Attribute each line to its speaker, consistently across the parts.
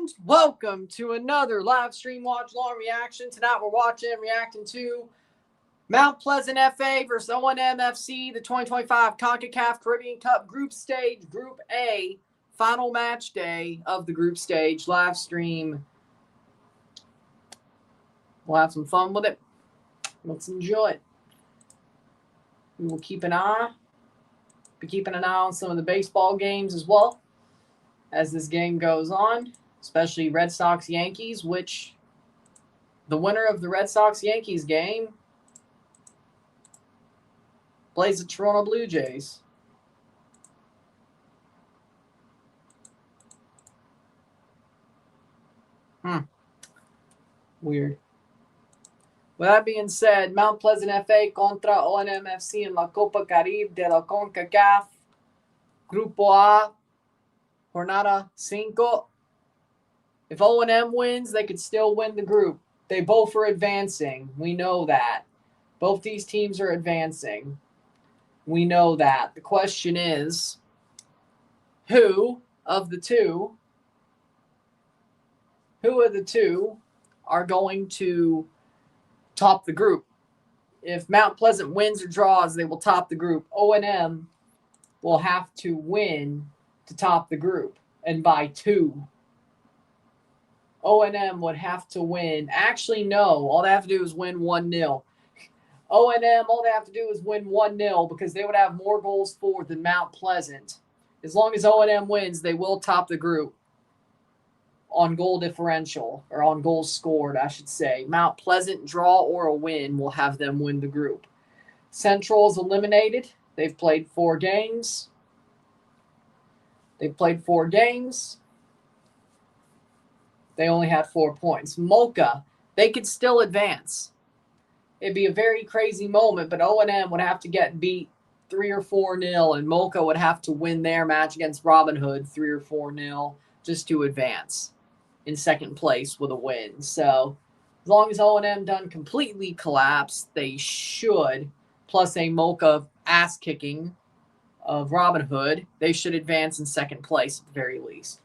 Speaker 1: and welcome to another live stream watch long reaction. Tonight we're reacting to Mount Pleasant FA versus O&M FC, the 2025 CONCACAF Caribbean Cup Group Stage, Group A, final match day of the group stage live stream. We'll have some fun with it. Let's enjoy it. We will be keeping an eye on some of the baseball games as well as this game goes on, especially Red Sox-Yankees, which the winner of the Red Sox-Yankees game plays the Toronto Blue Jays. Weird. With that being said, Mount Pleasant FA contra O&M FC in la Copa Caribe de la CONCACAF, Grupo A, Jornada 5. If O&M wins, they could still win the group. They both are advancing. We know that. Both these teams are advancing. We know that. The question is, who of the two are going to top the group? If Mount Pleasant wins or draws, they will top the group. O&M will have to win to top the group, and by 2. O&M would have to win. Actually, no. All they have to do is win 1-0. O&M, all they have to do is win 1-0 because they would have more goals for than Mount Pleasant. As long as O&M wins, they will top the group on goal differential, or on goals scored, I should say. Mount Pleasant, draw or a win, will have them win the group. Central is eliminated. They've played 4 games. They only had 4 points. Mocha, they could still advance. It'd be a very crazy moment, but O&M would have to get beat 3 or 4-0, and Mocha would have to win their match against Robin Hood 3 or 4-0 just to advance in second place with a win. So as long as O&M doesn't completely collapse, they should, plus a Mocha ass-kicking of Robin Hood, they should advance in second place at the very least.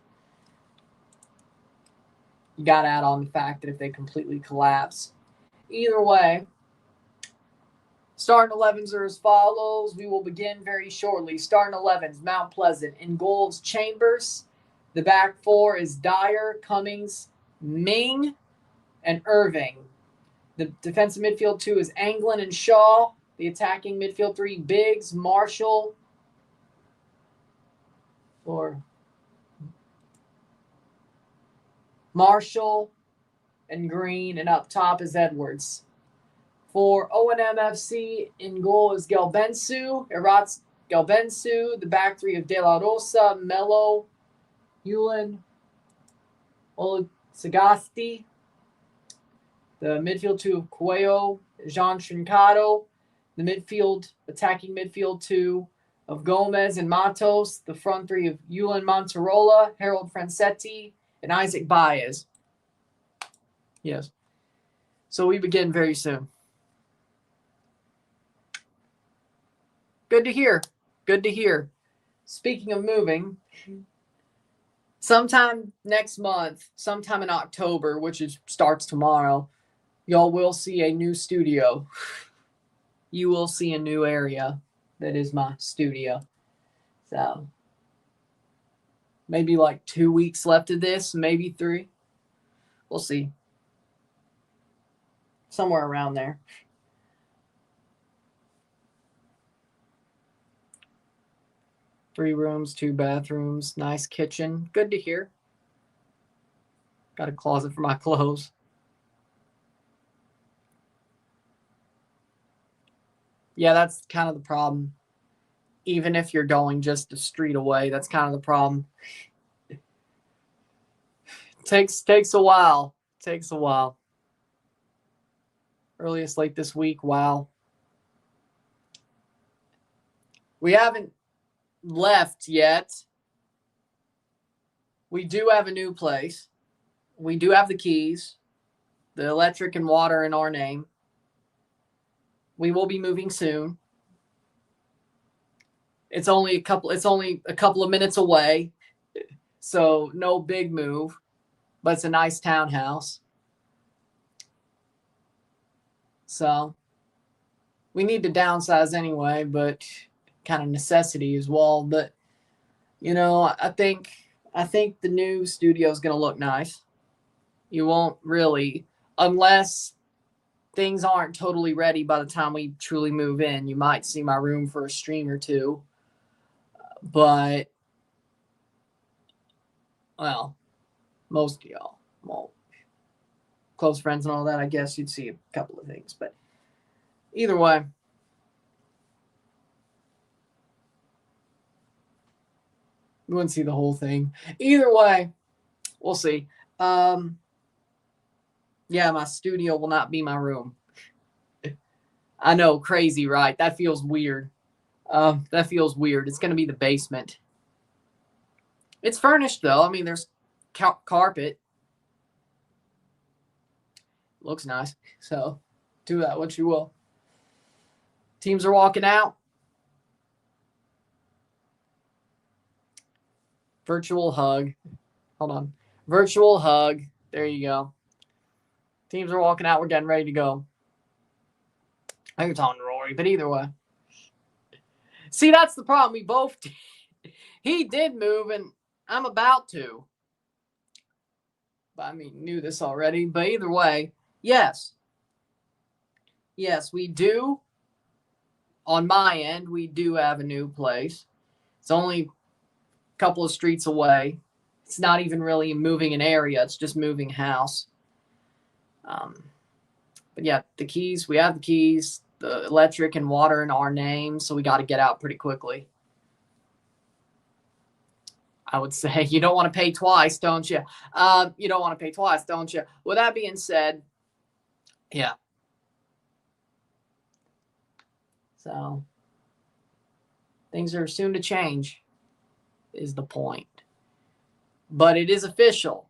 Speaker 1: You got to add on the fact that if they completely collapse. Either way, starting 11s are as follows. We will begin very shortly. Starting 11s, Mount Pleasant. In goals, Chambers. The back 4 is Dyer, Cummings, Ming, and Irving. The defensive midfield 2 is Anglin and Shaw. The attacking midfield 3, Biggs, Marshall, and Green, and up top is Edwards. For O&M FC, in goal is Eratz Gelbensu. The back 3 of De La Rosa, Mello, Hewlin, Sagasti. The midfield 2 of Cuello, Jean Trincado. The attacking midfield 2 of Gomez and Matos. The front 3 of Hewlin Monterola, Harold Francetti, and Isaac Baez. Yes. So we begin very soon. Good to hear. Good to hear. Speaking of moving, sometime next month, sometime in October, which starts tomorrow, y'all will see a new studio. You will see a new area that is my studio. So maybe like 2 weeks left of this, maybe 3. We'll see. Somewhere around there. Three rooms, 2 bathrooms, nice kitchen. Good to hear. Got a closet for my clothes. Yeah, that's kind of the problem. Even if you're going just a street away, that's kind of the problem. Takes a while. Takes a while. Earliest late this week. Wow. We haven't left yet. We do have a new place. We do have the keys. The electric and water in our name. We will be moving soon. It's only a couple of minutes away. So no big move. but it's a nice townhouse. So we need to downsize anyway, but kind of necessity as well. But, you know, I think the new studio is going to look nice. You won't really, unless things aren't totally ready by the time we truly move in. You might see my room for a stream or two. But, well, most of y'all, well, close friends and all that, I guess you'd see a couple of things. But either way, we wouldn't see the whole thing. Either way, we'll see. Yeah, my studio will not be my room. I know, crazy, right? That feels weird. That feels weird. It's going to be the basement. It's furnished, though. I mean, there's carpet. Looks nice. So, do that what you will. Teams are walking out. Virtual hug. Hold on. Virtual hug. There you go. Teams are walking out. We're getting ready to go. I think it's on Rory, but either way. See, that's the problem. We both did. He did move, and I'm about to. But I mean, knew this already. But either way, yes. Yes, we do. On my end, we do have a new place. It's only a couple of streets away. It's not even really moving an area. It's just moving house. But yeah, the keys, we have the keys, the electric and water in our name, so we got to get out pretty quickly. I would say you don't want to pay twice, don't you? You don't want to pay twice, don't you? With that being said, yeah. So things are soon to change is the point. But it is official.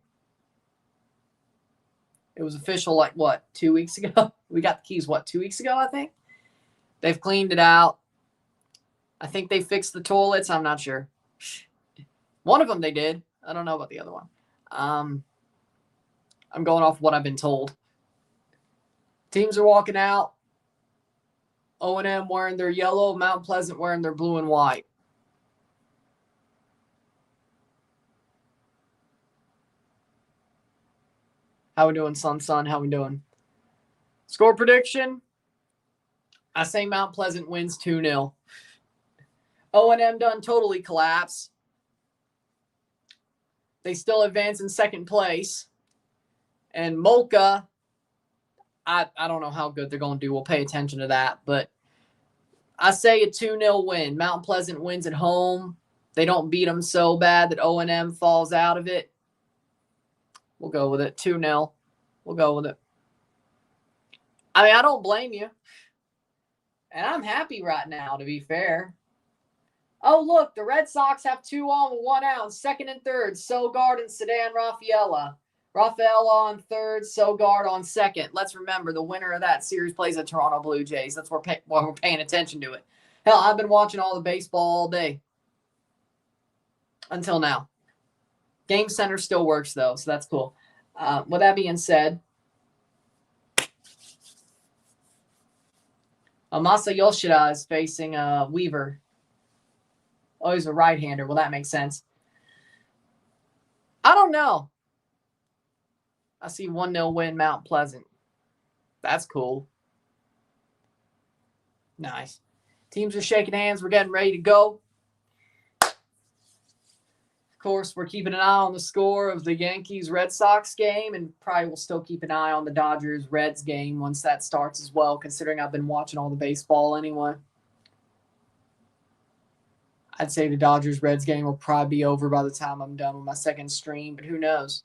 Speaker 1: It was official like, what, 2 weeks ago? We got the keys, 2 weeks ago, I think? They've cleaned it out. I think they fixed the toilets. I'm not sure. One of them they did. I don't know about the other one. I'm going off what I've been told. Teams are walking out. O&M wearing their yellow. Mount Pleasant wearing their blue and white. How we doing, son? How we doing? Score prediction? I say Mount Pleasant wins 2-0. O&M done totally collapse. They still advance in second place. And Molca, I don't know how good they're going to do. We'll pay attention to that. But I say a 2-0 win. Mount Pleasant wins at home. They don't beat them so bad that O&M falls out of it. We'll go with it. 2-0. We'll go with it. I mean, I don't blame you. And I'm happy right now, to be fair. Oh, look, the Red Sox have 2 on, 1 out, second and third. Sogard and Sedan Rafaela. Rafaela on third, Sogard on second. Let's remember, the winner of that series plays the Toronto Blue Jays. That's why we're paying attention to it. Hell, I've been watching all the baseball all day. Until now. Game Center still works, though, so that's cool. With that being said, Masa Yoshida is facing Weaver. Oh, he's a right-hander. Well, that makes sense. I don't know. I see 1-0 win Mount Pleasant. That's cool. Nice. Teams are shaking hands. We're getting ready to go. Of course, we're keeping an eye on the score of the Yankees-Red Sox game, and probably we'll still keep an eye on the Dodgers-Reds game once that starts as well, considering I've been watching all the baseball anyway. I'd say the Dodgers-Reds game will probably be over by the time I'm done with my second stream, but who knows?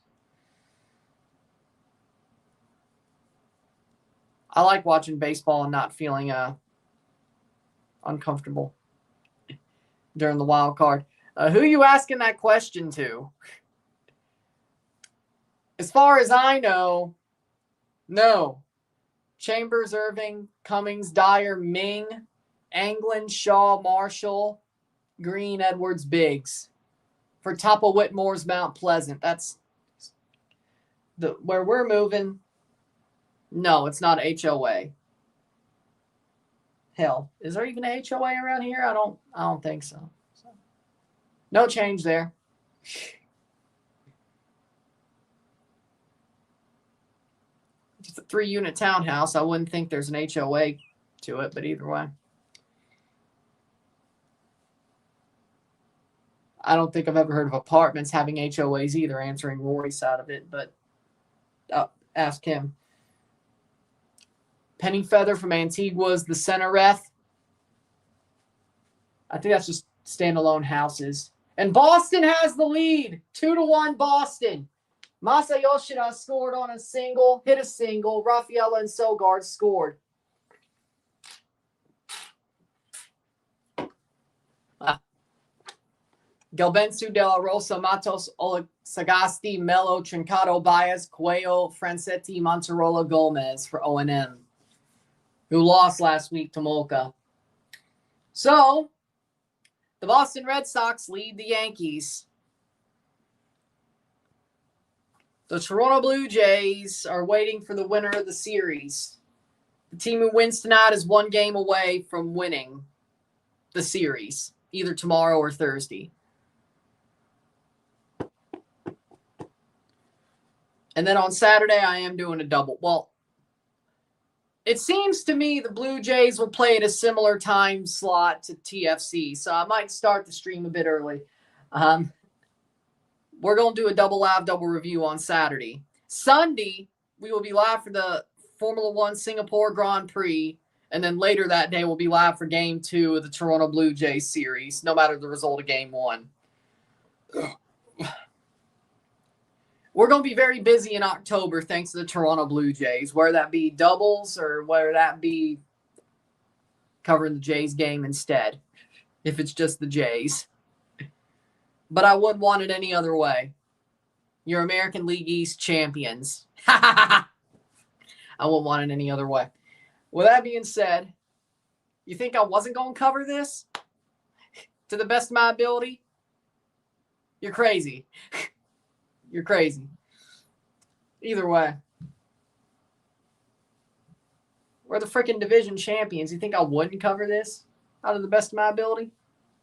Speaker 1: I like watching baseball and not feeling uncomfortable during the wild card. Who are you asking that question to? As far as I know, no. Chambers, Irving, Cummings, Dyer, Ming, Anglin, Shaw, Marshall, Green, Edwards, Biggs. For Topple Whitmore's Mount Pleasant. That's where we're moving, no, it's not HOA. Hell, is there even a HOA around here? I don't think so. No change there. It's a 3-unit townhouse. I wouldn't think there's an HOA to it, but either way. I don't think I've ever heard of apartments having HOAs either, answering Rory's side of it, but ask him. Penny Feather from Antigua is the center ref. I think that's just standalone houses. And Boston has the lead. 2-1 Boston. Masa Yoshida scored on a single, hit a single. Rafaela and Sogard scored. Galbensu de la Rosa, Matos, Sagasti, Melo, Trincado, Baez, Cuello, Francetti, Monterola, Gomez for O&M, who lost last week to Molca. So, the Boston Red Sox lead the Yankees. The Toronto Blue Jays are waiting for the winner of the series. The team who wins tonight is 1 game away from winning the series, either tomorrow or Thursday. And then on Saturday, I am doing a double. Well, it seems to me the Blue Jays will play at a similar time slot to TFC, so I might start the stream a bit early. We're going to do a double live, double review on Saturday. Sunday, we will be live for the Formula One Singapore Grand Prix, and then later that day we'll be live for Game 2 of the Toronto Blue Jays series, no matter the result of Game 1. We're going to be very busy in October thanks to the Toronto Blue Jays, whether that be doubles or whether that be covering the Jays game instead, if it's just the Jays. But I wouldn't want it any other way. You're American League East champions. I wouldn't want it any other way. With that being said, you think I wasn't going to cover this to the best of my ability? You're crazy. You're crazy. Either way. We're the freaking division champions. You think I wouldn't cover this out of the best of my ability?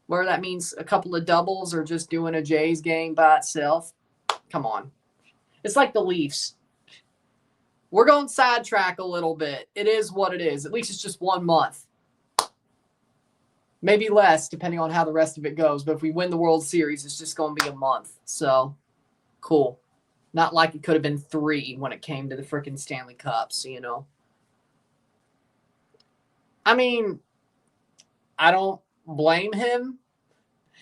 Speaker 1: Whether that means a couple of doubles or just doing a Jays game by itself. Come on. It's like the Leafs. We're going sidetrack a little bit. It is what it is. At least it's just 1 month. Maybe less, depending on how the rest of it goes. But if we win the World Series, it's just going to be a month. So, cool. Not like it could have been 3 when it came to the freaking Stanley Cups, you know. I mean, I don't blame him.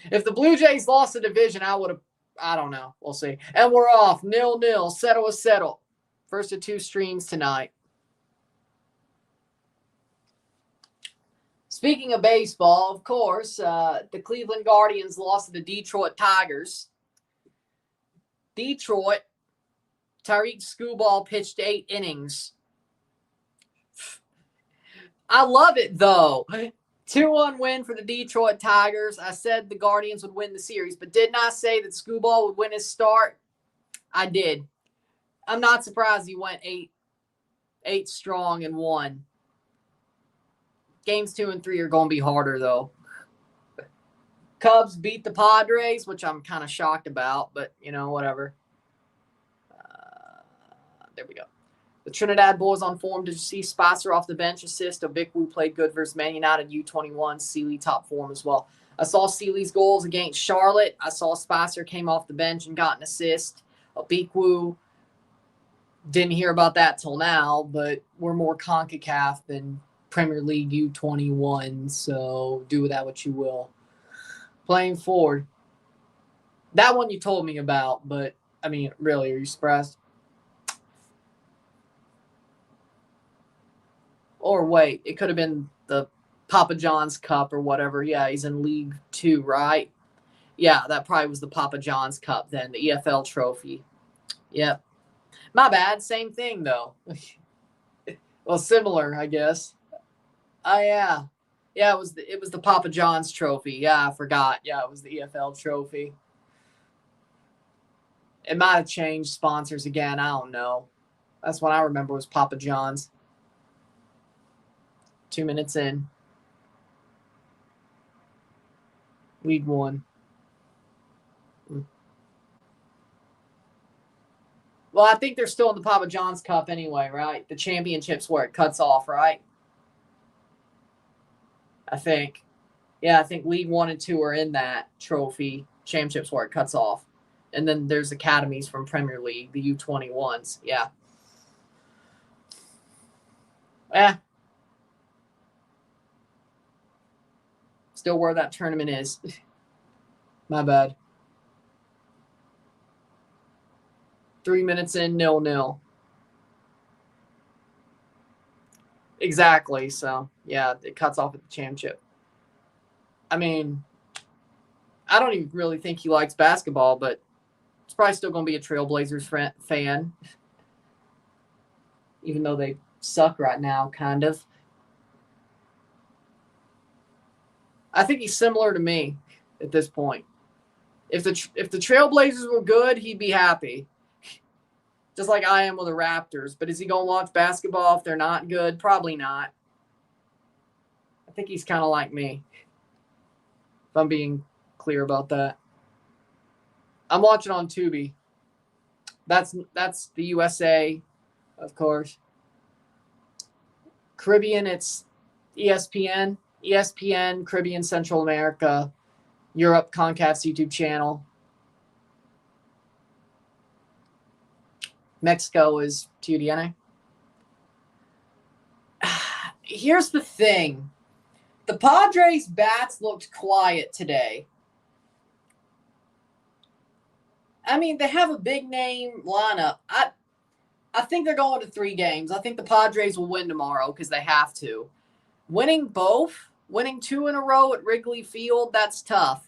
Speaker 1: If the Blue Jays lost the division, I don't know. We'll see. And we're off. 0-0. Settle is settled. First of 2 streams tonight. Speaking of baseball, of course, the Cleveland Guardians lost to the Detroit Tigers. Detroit, Tyrese Ball pitched 8 innings. I love it, though. 2-1 win for the Detroit Tigers. I said the Guardians would win the series, but didn't I say that Ball would win his start? I did. I'm not surprised he went 8 strong and won. Games 2 and 3 are going to be harder, though. Cubs beat the Padres, which I'm kind of shocked about, but, you know, whatever. There we go. The Trinidad boys on form. Did you see Spicer off the bench assist? Obikwu played good versus Man United U21. Sealy top form as well. I saw Sealy's goals against Charlotte. I saw Spicer came off the bench and got an assist. Obikwu, didn't hear about that till now, but we're more CONCACAF than Premier League U21, so do with that what you will. Playing forward. That one you told me about, but, I mean, really, are you surprised? Or wait, it could have been the Papa John's Cup or whatever. Yeah, he's in League 2, right? Yeah, that probably was the Papa John's Cup then, the EFL trophy. Yep. My bad. Same thing, though. Well, similar, I guess. Oh, yeah. Yeah, it was the Papa John's trophy. Yeah, I forgot. Yeah, it was the EFL trophy. It might have changed sponsors again. I don't know. That's what I remember was Papa John's. 2 minutes in. Lead one. Well, I think they're still in the Papa John's Cup anyway, right? The championship's where it cuts off, right? I think. Yeah, I think League 1 and 2 are in that trophy. Championship's where it cuts off. And then there's academies from Premier League, the U21s. Yeah. Still where that tournament is. My bad. 3 minutes in, 0-0. Exactly. So, yeah, it cuts off at the championship. I mean, I don't even really think he likes basketball, but he's probably still going to be a Trailblazers fan, even though they suck right now, kind of. I think he's similar to me at this point. If the Trailblazers were good, he'd be happy. Just like I am with the Raptors. But is he going to watch basketball if they're not good? Probably not. I think he's kind of like me, if I'm being clear about that. I'm watching on Tubi. That's the USA, of course. Caribbean, it's ESPN. ESPN, Caribbean, Central America, Europe, CONCACAF's YouTube channel. Mexico is TUDN. Here's the thing. The Padres' bats looked quiet today. I mean, they have a big-name lineup. I think they're going to 3 games. I think the Padres will win tomorrow because they have to. Winning 2 in a row at Wrigley Field, that's tough,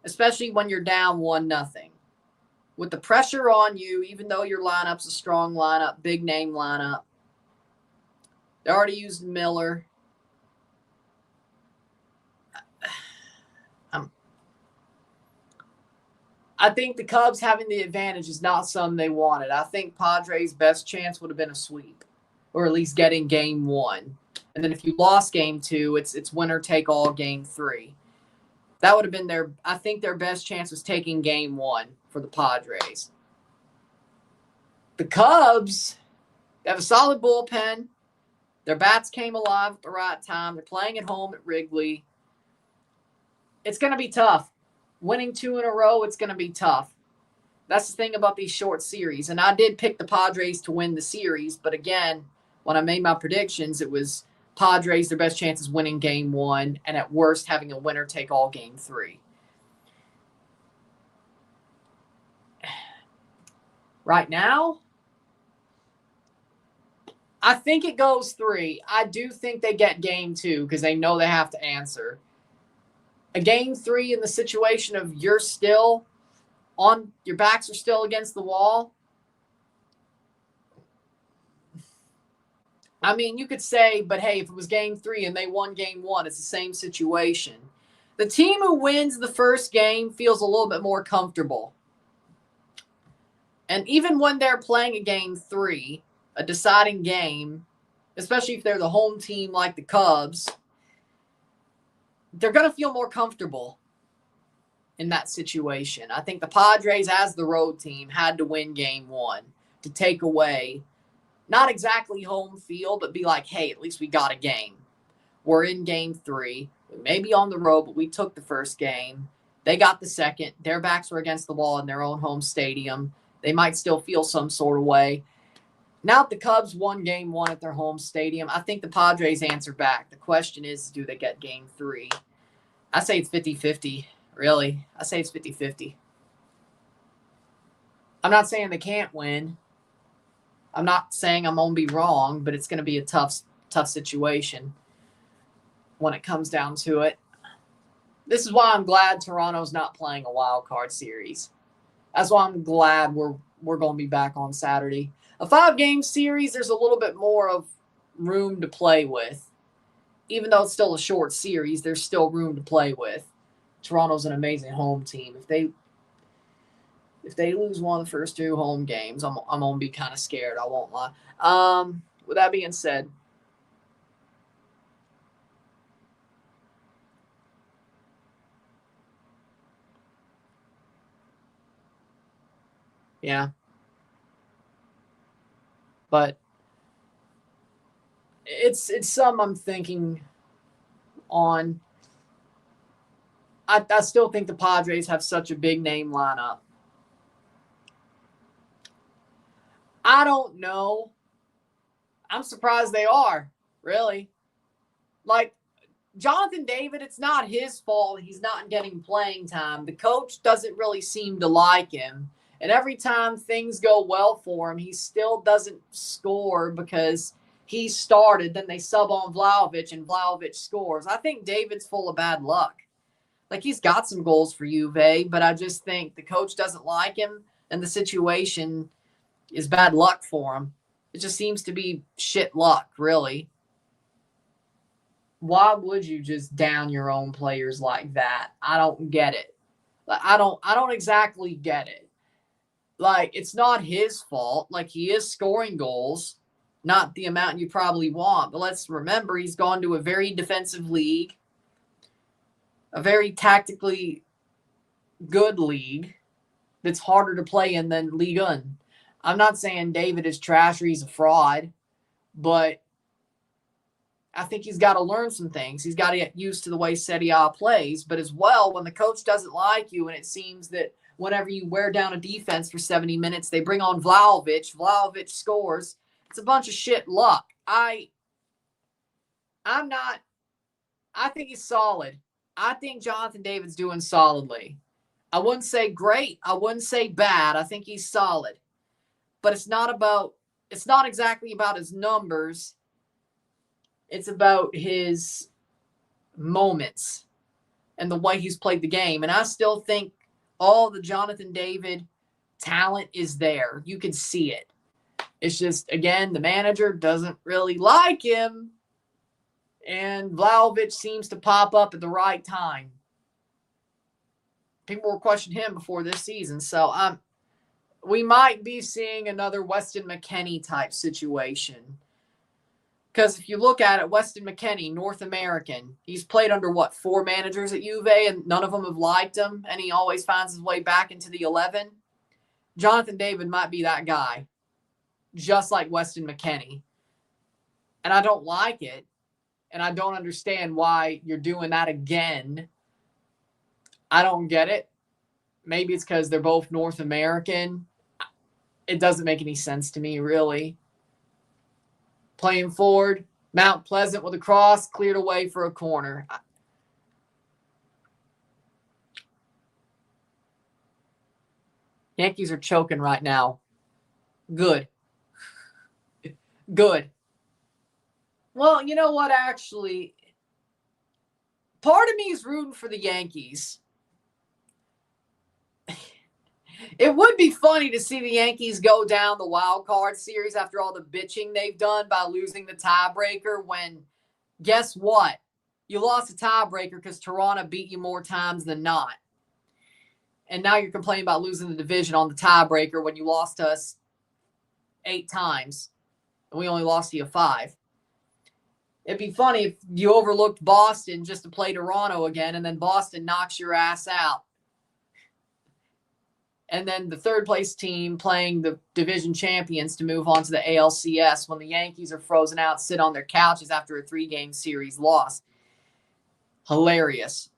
Speaker 1: especially when you're down 1-0. With the pressure on you, even though your lineup's a strong lineup, big-name lineup. They already used Miller. I think the Cubs having the advantage is not something they wanted. I think Padres' best chance would have been a sweep, or at least getting game 1. And then if you lost game 2, it's winner take all game 3. That would have been I think their best chance was taking game 1 for the Padres. The Cubs, they have a solid bullpen. Their bats came alive at the right time. They're playing at home at Wrigley. It's going to be tough. Winning 2 in a row, it's going to be tough. That's the thing about these short series. And I did pick the Padres to win the series. But again, when I made my predictions, it was Padres, their best chance is winning game 1. And at worst, having a winner take all game 3. Right now, I think it goes 3. I do think they get game 2 because they know they have to answer. A game 3 in the situation of your backs are still against the wall. I mean, you could say, but hey, if it was game 3 and they won game 1, it's the same situation. The team who wins the first game feels a little bit more comfortable. And even when they're playing a game 3, a deciding game, especially if they're the home team like the Cubs, they're going to feel more comfortable in that situation. I think the Padres, as the road team, had to win game 1 to take away, not exactly home field, but be like, hey, at least we got a game. We're in game 3. We may be on the road, but we took the first game. They got the second. Their backs were against the wall in their own home stadium. They might still feel some sort of way. Now that the Cubs won game 1 at their home stadium, I think the Padres answer back. The question is, do they get game 3? I say it's 50-50, really. I say it's 50-50. I'm not saying they can't win. I'm not saying I'm going to be wrong, but it's going to be a tough situation when it comes down to it. This is why I'm glad Toronto's not playing a wild card series. That's why I'm glad we're going to be back on Saturday. A 5-game series, there's a little bit more of room to play with. Even though it's still a short series, there's still room to play with. Toronto's an amazing home team. If they lose one of the first 2 home games, I'm going to be kind of scared. I won't lie. With that being said, yeah. But it's some I'm thinking on. I still think the Padres have such a big name lineup. I don't know. I'm surprised they are, really. Like, Jonathan David, it's not his fault he's not getting playing time. The coach doesn't really seem to like him. And every time things go well for him, he still doesn't score because he started. Then they sub on Vlahovic, and Vlahovic scores. I think David's full of bad luck. Like, he's got some goals for Juve, but I just think the coach doesn't like him, and the situation is bad luck for him. It just seems to be shit luck, really. Why would you just down your own players like that? I don't get it. I don't exactly get it. Like, it's not his fault. Like, he is scoring goals, not the amount you probably want. But let's remember, he's gone to a very defensive league, a very tactically good league that's harder to play in than Ligue 1. I'm not saying David is trash or he's a fraud, but I think he's got to learn some things. He's got to get used to the way Serie A plays. But as well, when the coach doesn't like you and it seems that whenever you wear down a defense for 70 minutes, they bring on Vlahovic. Vlahovic scores. It's a bunch of shit luck. I think he's solid. I think Jonathan David's doing solidly. I wouldn't say great. I wouldn't say bad. I think he's solid. But it's not exactly about his numbers. It's about his moments and the way he's played the game. And I still think all the Jonathan David talent is there. You can see it. It's just, again, the manager doesn't really like him. And Vlahovic seems to pop up at the right time. People were questioning him before this season. So we might be seeing another Weston McKennie type situation. Because if you look at it, Weston McKennie, North American, he's played under, 4 managers at Juve, and none of them have liked him, and he always finds his way back into the 11. Jonathan David might be that guy, just like Weston McKennie. And I don't like it, and I don't understand why you're doing that again. I don't get it. Maybe it's because they're both North American. It doesn't make any sense to me, really. Playing forward, Mount Pleasant with a cross, cleared away for a corner. Yankees are choking right now. Good. Good. Well, you know what, actually? Part of me is rooting for the Yankees. It would be funny to see the Yankees go down the wild card series after all the bitching they've done by losing the tiebreaker when, guess what? You lost a tiebreaker because Toronto beat you more times than not. And now you're complaining about losing the division on the tiebreaker when you lost to us 8 times and we only lost to you 5. It'd be funny if you overlooked Boston just to play Toronto again and then Boston knocks your ass out. And then the third place team playing the division champions to move on to the ALCS when the Yankees are frozen out, sit on their couches after a 3-game series loss. Hilarious.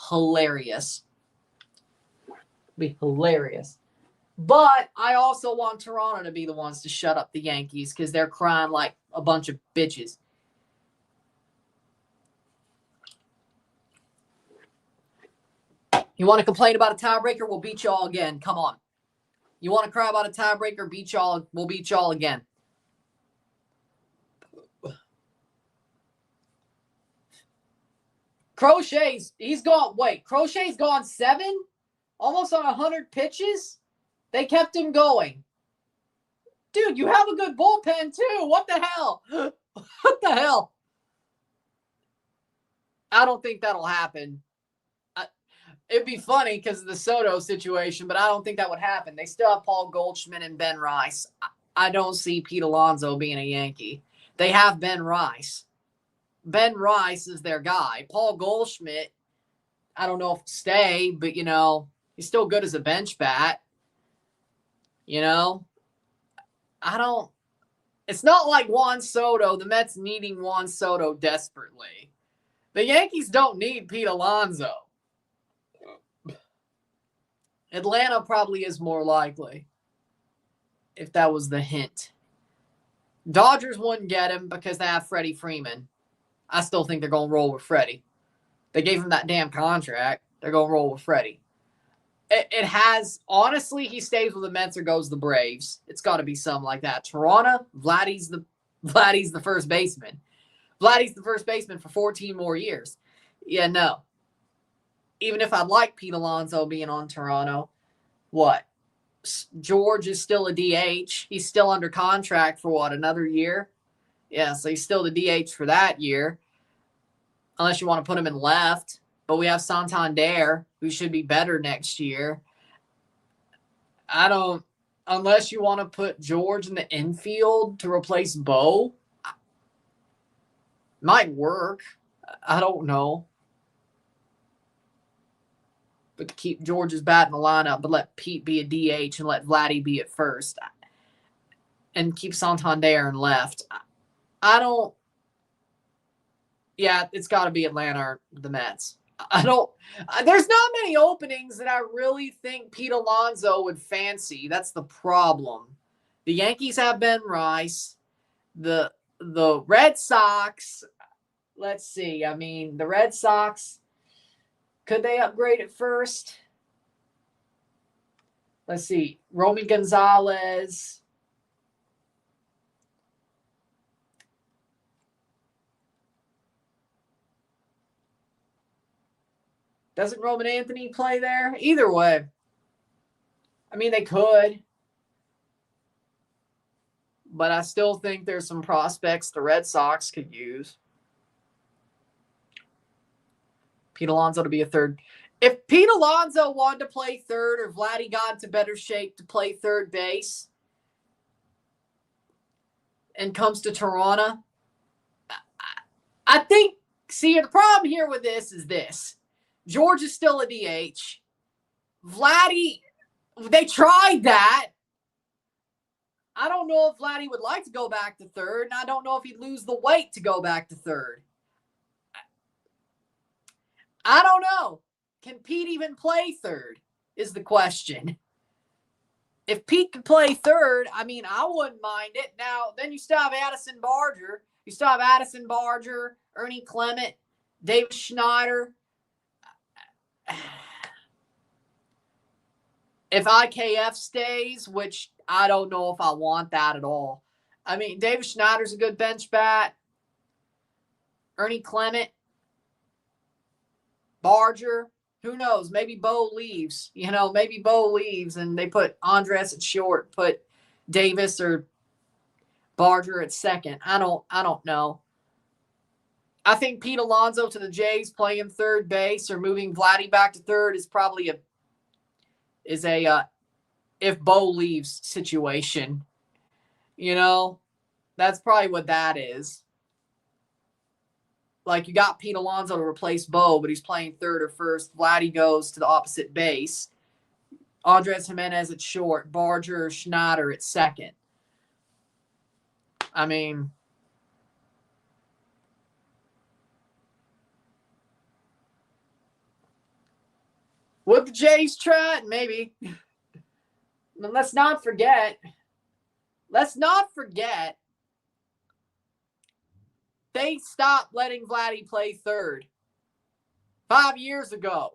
Speaker 1: Hilarious. Be hilarious. But I also want Toronto to be the ones to shut up the Yankees because they're crying like a bunch of bitches. You want to complain about a tiebreaker? We'll beat y'all again. Come on. You want to cry about a tiebreaker? Beat y'all. We'll beat y'all again. Crochet's gone 7? Almost on 100 pitches? They kept him going. Dude, you have a good bullpen too. What the hell? What the hell? I don't think that'll happen. It'd be funny because of the Soto situation, but I don't think that would happen. They still have Paul Goldschmidt and Ben Rice. I don't see Pete Alonso being a Yankee. They have Ben Rice. Ben Rice is their guy. Paul Goldschmidt, I don't know if stay, but, he's still good as a bench bat. It's not like Juan Soto, the Mets needing Juan Soto desperately. The Yankees don't need Pete Alonso. Atlanta probably is more likely, if that was the hint. Dodgers wouldn't get him because they have Freddie Freeman. I still think they're going to roll with Freddie. They gave him that damn contract. They're going to roll with Freddie. It has, honestly, he stays with the Mets or goes the Braves. It's got to be something like that. Toronto, Vladdy's the first baseman. Vladdy's the first baseman for 14 more years. Yeah, no. Even if I'd like Pete Alonso being on Toronto, what? George is still a DH. He's still under contract for another year? Yeah, so he's still the DH for that year. Unless you want to put him in left. But we have Santander, who should be better next year. Unless you want to put George in the infield to replace Bo. Might work. I don't know. But to keep George's bat in the lineup, but let Pete be a DH and let Vladdy be at first. And keep Santander in left. Yeah, it's got to be Atlanta or the Mets. There's not many openings that I really think Pete Alonso would fancy. That's the problem. The Yankees have Ben Rice. The Red Sox, let's see. The Red Sox, could they upgrade at first? Let's see. Romy Gonzalez. Doesn't Roman Anthony play there? Either way. They could. But I still think there's some prospects the Red Sox could use. Pete Alonso to be a third. If Pete Alonso wanted to play third or Vladdy got into better shape to play third base and comes to Toronto, I think, the problem here with this is this. George is still a DH. Vladdy, they tried that. I don't know if Vladdy would like to go back to third, and I don't know if he'd lose the weight to go back to third. I don't know. Can Pete even play third is the question. If Pete could play third, I wouldn't mind it. Now, then you still have Addison Barger. You still have Addison Barger, Ernie Clement, David Schneider. If IKF stays, which I don't know if I want that at all. David Schneider's a good bench bat. Ernie Clement. Barger. Who knows? Maybe Bo leaves. Maybe Bo leaves and they put Andres at short, put Davis or Barger at second. I don't know. I think Pete Alonso to the Jays playing third base or moving Vladdy back to third is probably a if Bo leaves situation. That's probably what that is. Like, you got Pete Alonso to replace Bo, but he's playing third or first. Vladdy goes to the opposite base. Andres Jimenez at short. Barger, Schneider at second. Would the Jays try it? Maybe. But let's not forget. They stopped letting Vladdy play third 5 years ago.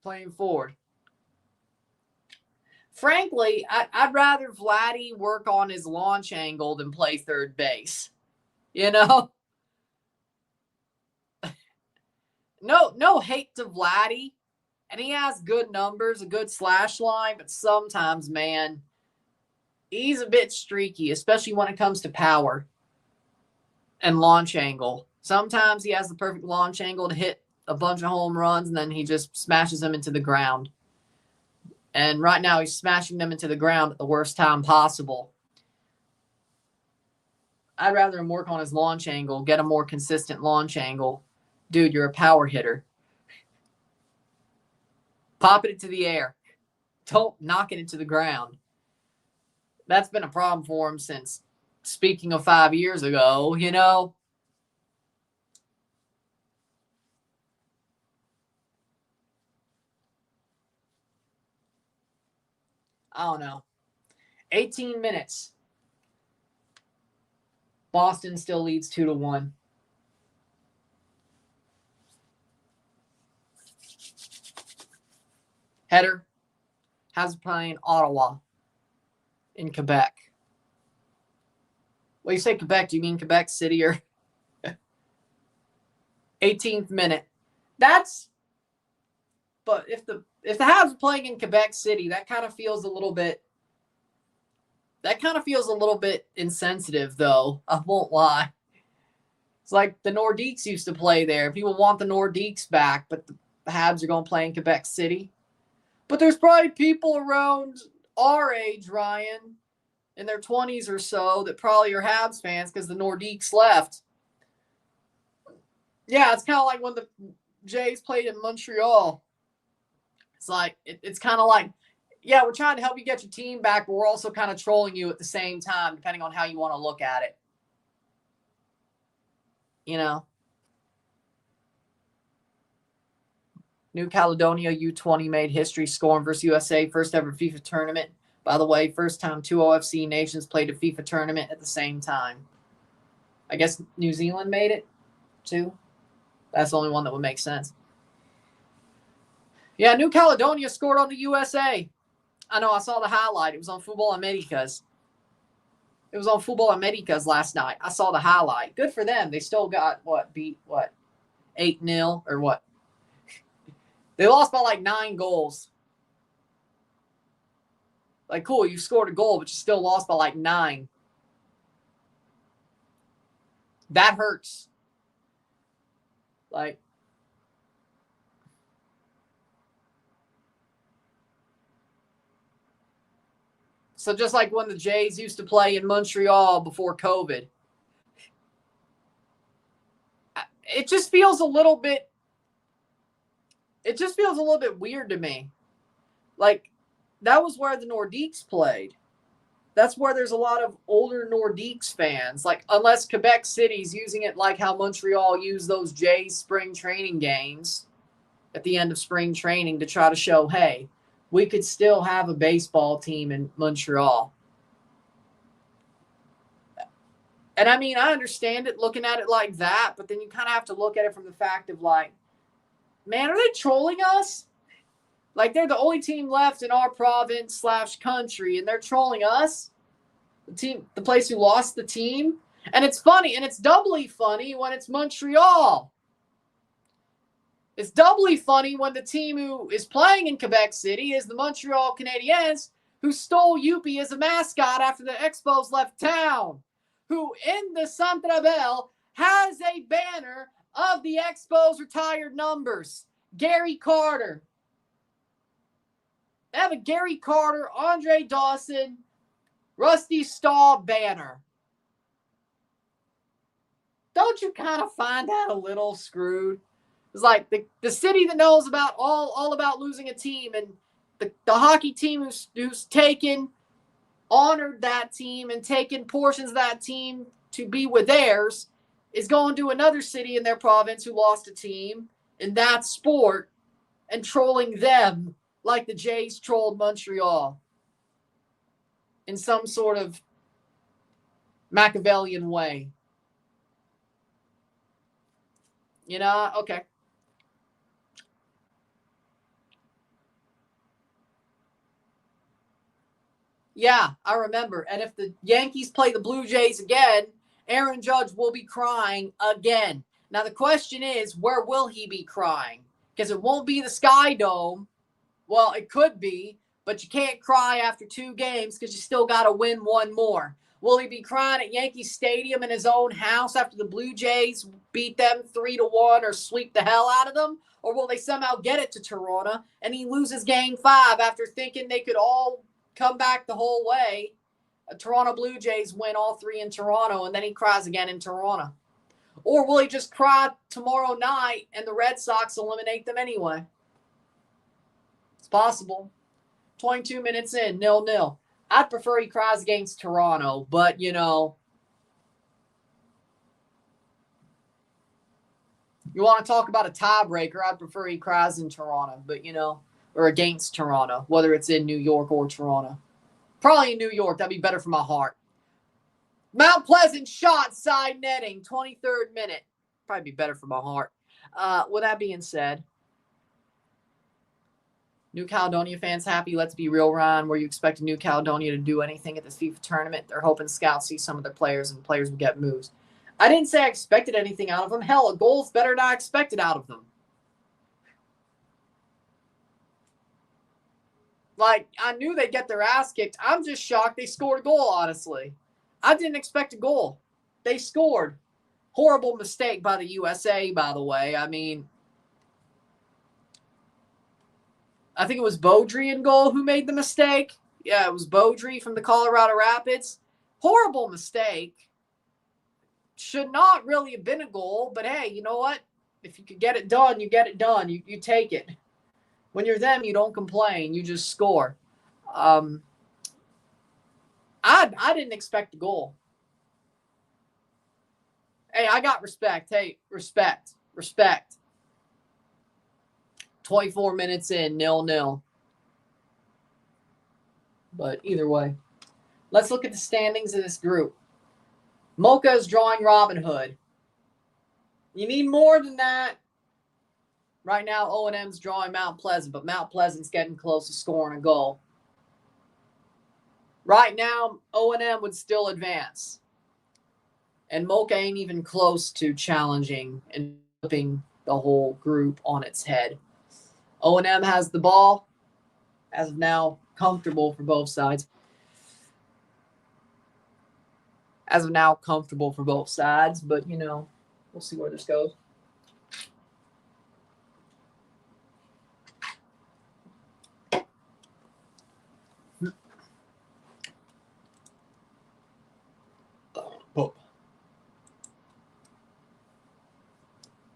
Speaker 1: Playing forward. Frankly, I'd rather Vladdy work on his launch angle than play third base. No hate to Vladdy. And he has good numbers, a good slash line, but sometimes, man, he's a bit streaky, especially when it comes to power and launch angle. Sometimes he has the perfect launch angle to hit a bunch of home runs, and then he just smashes them into the ground. And right now he's smashing them into the ground at the worst time possible. I'd rather him work on his launch angle, get a more consistent launch angle. Dude, you're a power hitter. Pop it into the air. Don't knock it into the ground. That's been a problem for him since, speaking of 5 years ago, you know. I don't know. 18 minutes. Boston still leads 2-1. Header has playing Ottawa in Quebec. When you say Quebec, do you mean Quebec City or 18th minute? But if the Habs are playing in Quebec City, that kind of feels a little bit insensitive, though. I won't lie. It's like the Nordiques used to play there. People want the Nordiques back, but the Habs are going to play in Quebec City. But there's probably people around our age, Ryan, in their 20s or so, that probably are Habs fans because the Nordiques left. Yeah, it's kind of like when the Jays played in Montreal. It's like, it's kind of like, yeah, we're trying to help you get your team back, but we're also kind of trolling you at the same time, depending on how you want to look at it. You know? New Caledonia U20 made history scoring versus USA, first ever FIFA tournament. By the way, first time 2 OFC nations played a FIFA tournament at the same time. I guess New Zealand made it, too. That's the only one that would make sense. Yeah, New Caledonia scored on the USA. I know, I saw the highlight. It was on Football Americas. It was on Football Americas last night. I saw the highlight. Good for them. They still got, beat 8-0 or what? They lost by like 9 goals. Like, cool, you scored a goal, but you still lost by like 9. That hurts. Like, so just like when the Jays used to play in Montreal before COVID, it just feels a little bit weird to me. Like, that was where the Nordiques played. That's where there's a lot of older Nordiques fans. Like, unless Quebec City's using it like how Montreal used those Jays spring training games at the end of spring training to try to show, hey, we could still have a baseball team in Montreal. And I mean, I understand it looking at it like that, but then you kind of have to look at it from the fact of like, man, are they trolling us? Like, they're the only team left in our province / country, and they're trolling us? The place who lost the team? And it's funny, and it's doubly funny when it's Montreal. It's doubly funny when the team who is playing in Quebec City is the Montreal Canadiens, who stole Yuppie as a mascot after the Expos left town, who in the Centre Bell has a banner of the Expos retired numbers. Gary Carter. They have a Gary Carter, Andre Dawson, Rusty Staub banner. Don't you kind of find that a little screwed? It's like the city that knows about all about losing a team, and the hockey team who's honored that team and taken portions of that team to be with theirs is going to another city in their province who lost a team in that sport and trolling them like the Jays trolled Montreal in some sort of Machiavellian way. You know, okay. Yeah, I remember. And if the Yankees play the Blue Jays again, Aaron Judge will be crying again. Now, the question is, where will he be crying? Because it won't be the Sky Dome. Well, it could be, but you can't cry after 2 games because you still got to win 1 more. Will he be crying at Yankee Stadium in his own house after the Blue Jays beat them 3-1 or sweep the hell out of them? Or will they somehow get it to Toronto and he loses game 5 after thinking they could all come back the whole way? Toronto Blue Jays win all 3 in Toronto, and then he cries again in Toronto. Or will he just cry tomorrow night and the Red Sox eliminate them anyway? It's possible. 22 minutes in, 0-0. I'd prefer he cries against Toronto, but, you know, you want to talk about a tiebreaker, I'd prefer he cries in Toronto, but, you know, or against Toronto, whether it's in New York or Toronto. Probably in New York. That'd be better for my heart. Mount Pleasant shot, side netting, 23rd minute. Probably be better for my heart. With that being said, New Caledonia fans happy? Let's be real, Ryan. Were you expecting New Caledonia to do anything at this FIFA tournament? They're hoping scouts see some of their players and players will get moves. I didn't say I expected anything out of them. Hell, a goal's better than I expected out of them. Like, I knew they'd get their ass kicked. I'm just shocked they scored a goal, honestly. I didn't expect a goal. They scored. Horrible mistake by the USA, by the way. I mean, I think it was Beaudry in goal who made the mistake. Yeah, it was Beaudry from the Colorado Rapids. Horrible mistake. Should not really have been a goal, but hey, you know what? If you could get it done, you get it done. You take it. When you're them, you don't complain. You just score. I didn't expect a goal. Hey, I got respect. Hey, respect. Respect. 24 minutes in, 0-0. But either way, let's look at the standings of this group. Mocha is drawing Robin Hood. You need more than that. Right now, O&M's drawing Mount Pleasant, but Mount Pleasant's getting close to scoring a goal. Right now, O&M would still advance. And Mocha ain't even close to challenging and flipping the whole group on its head. O&M has the ball, as of now, comfortable for both sides. As of now, comfortable for both sides, but, you know, we'll see where this goes.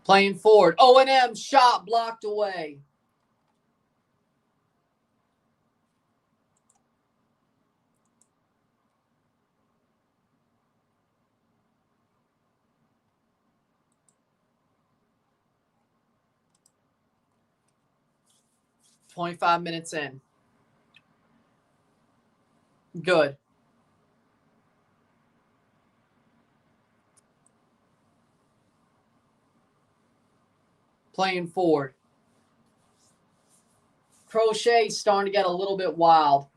Speaker 1: Playing forward. O&M shot blocked away. "25 minutes in. Good. Playing forward. Crochet starting to get a little bit wild.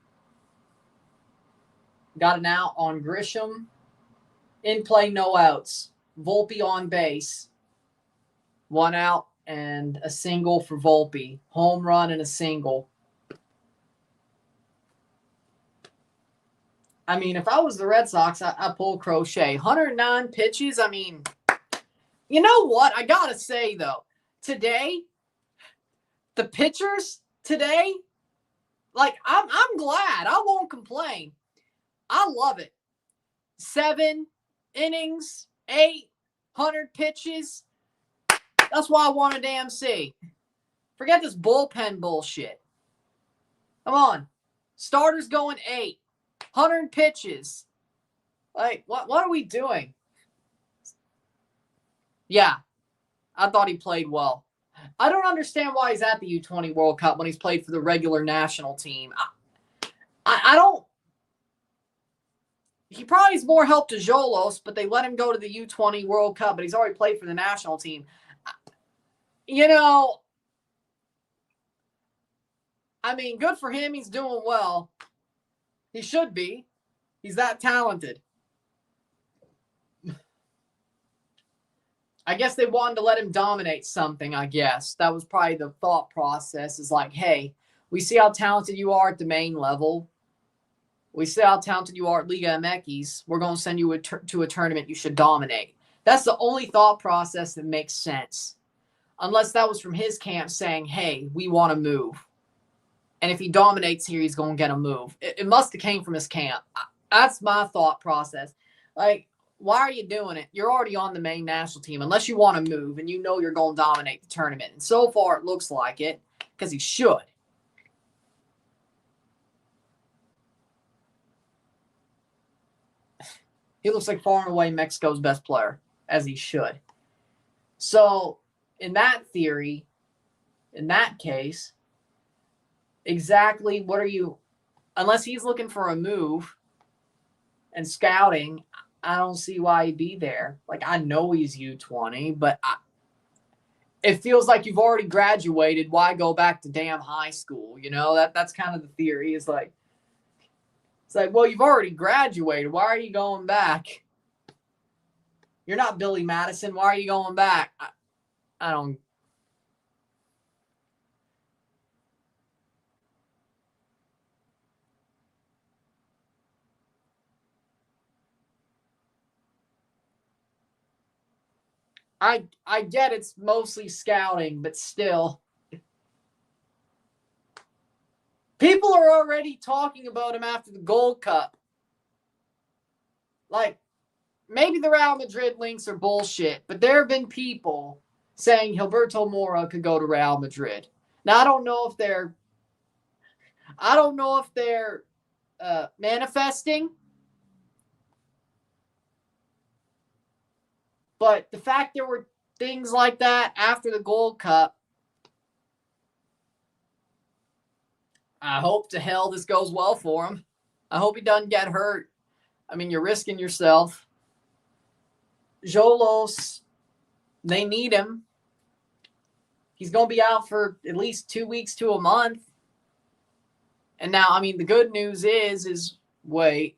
Speaker 1: Got an out on Grisham. In play, no outs. Volpe on base. 1 out and a single for Volpe. Home run and a single. I mean, if I was the Red Sox, I'd pull Crochet. 109 pitches. I mean, you know what? I got to say, though, today, the pitchers today, like, I'm glad. I won't complain. I love it. 7 innings, 800 pitches. That's why I want a damn C. Forget this bullpen bullshit. Come on. Starters going 8. 100 pitches. Like, what are we doing? Yeah. I thought he played well. I don't understand why he's at the U20 World Cup when he's played for the regular national team. I don't. He probably is more help to Jolos, but they let him go to the U20 World Cup, but he's already played for the national team. You know, I mean, good for him. He's doing well. He should be. He's that talented. I guess they wanted to let him dominate something, I guess. That was probably the thought process, is like, hey, we see how talented you are at the main level. We see how talented you are at Liga MX. We're going to send you to a tournament you should dominate. That's the only thought process that makes sense. Unless that was from his camp saying, hey, we want to move. And if he dominates here, he's going to get a move. It must have came from his camp. That's my thought process. Like, why are you doing it? You're already on the main national team unless you want to move and you know you're going to dominate the tournament. And so far, it looks like it because he should. He looks like far and away Mexico's best player, as he should. So, in that theory, in that case, exactly what are you, unless he's looking for a move and scouting, I don't see why he'd be there. Like, I know he's U20, but it feels like you've already graduated. Why go back to damn high school? You know, that's kind of the theory. It's like, well, you've already graduated. Why are you going back? You're not Billy Madison. Why are you going back? I don't. I get it's mostly scouting, but still. People are already talking about him after the Gold Cup. Like, maybe the Real Madrid links are bullshit, but there have been people saying Gilberto Mora could go to Real Madrid. Now, I don't know if they're manifesting, but the fact there were things like that after the Gold Cup, I hope to hell this goes well for him. I hope he doesn't get hurt. I mean, you're risking yourself. Xolos, they need him. He's going to be out for at least 2 weeks to a month. And now, I mean, the good news is wait.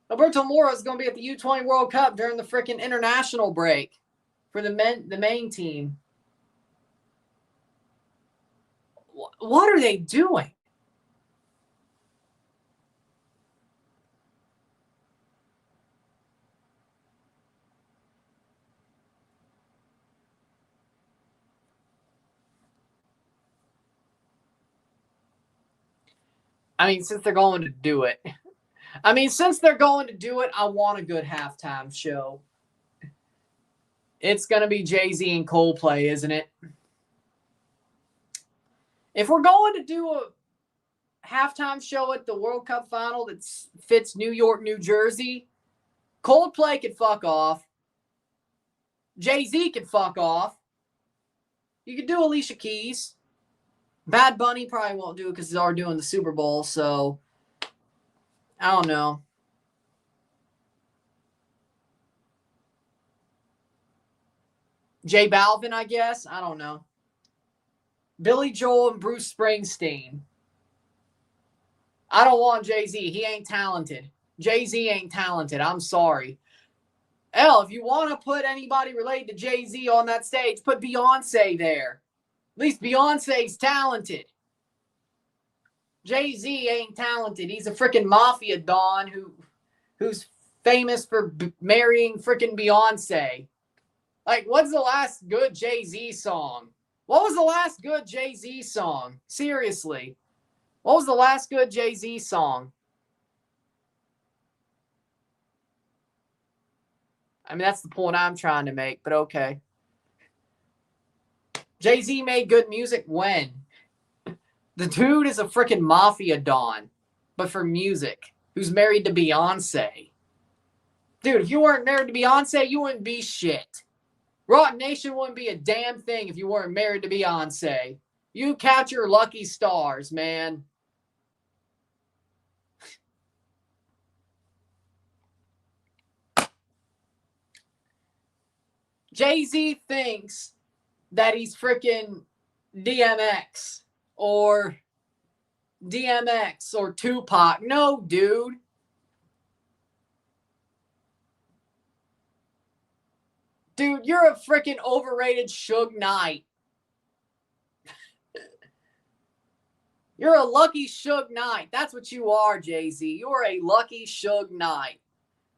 Speaker 1: Alberto Mora is going to be at the U20 World Cup during the freaking international break for the main team. What are they doing? I mean, since they're going to do it, I want a good halftime show. It's going to be Jay-Z and Coldplay, isn't it? If we're going to do a halftime show at the World Cup final that fits New York, New Jersey, Coldplay could fuck off. Jay-Z could fuck off. You could do Alicia Keys. Bad Bunny probably won't do it because he's already doing the Super Bowl, so I don't know. J Balvin, I guess. I don't know. Billy Joel and Bruce Springsteen. I don't want Jay-Z. He ain't talented. Jay-Z ain't talented. I'm sorry. Hell, if you want to put anybody related to Jay-Z on that stage, put Beyonce there. At least Beyonce's talented. Jay-Z ain't talented. He's a freaking mafia don who's famous for marrying freaking Beyonce. Like, what's the last good Jay-Z song? What was the last good Jay-Z song? Seriously. What was the last good Jay-Z song? I mean, that's the point I'm trying to make, but okay. Jay-Z made good music when? The dude is a freaking mafia don, but for music, who's married to Beyonce. Dude, if you weren't married to Beyonce, you wouldn't be shit. Rock Nation wouldn't be a damn thing if you weren't married to Beyonce. You count your lucky stars, man. Jay-Z thinks that he's freaking DMX or Tupac. No, dude. Dude, you're a freaking overrated Suge Knight. You're a lucky Suge Knight. That's what you are, Jay-Z. You're a lucky Suge Knight.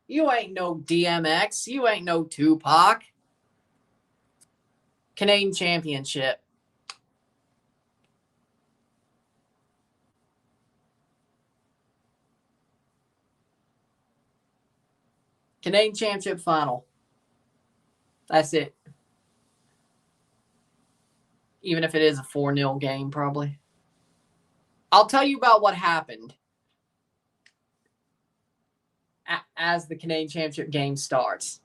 Speaker 1: You ain't no DMX. You ain't no Tupac. Canadian Championship. Canadian Championship final. That's it. Even if it is a 4-0 game, probably. I'll tell you about what happened as the Canadian Championship game starts.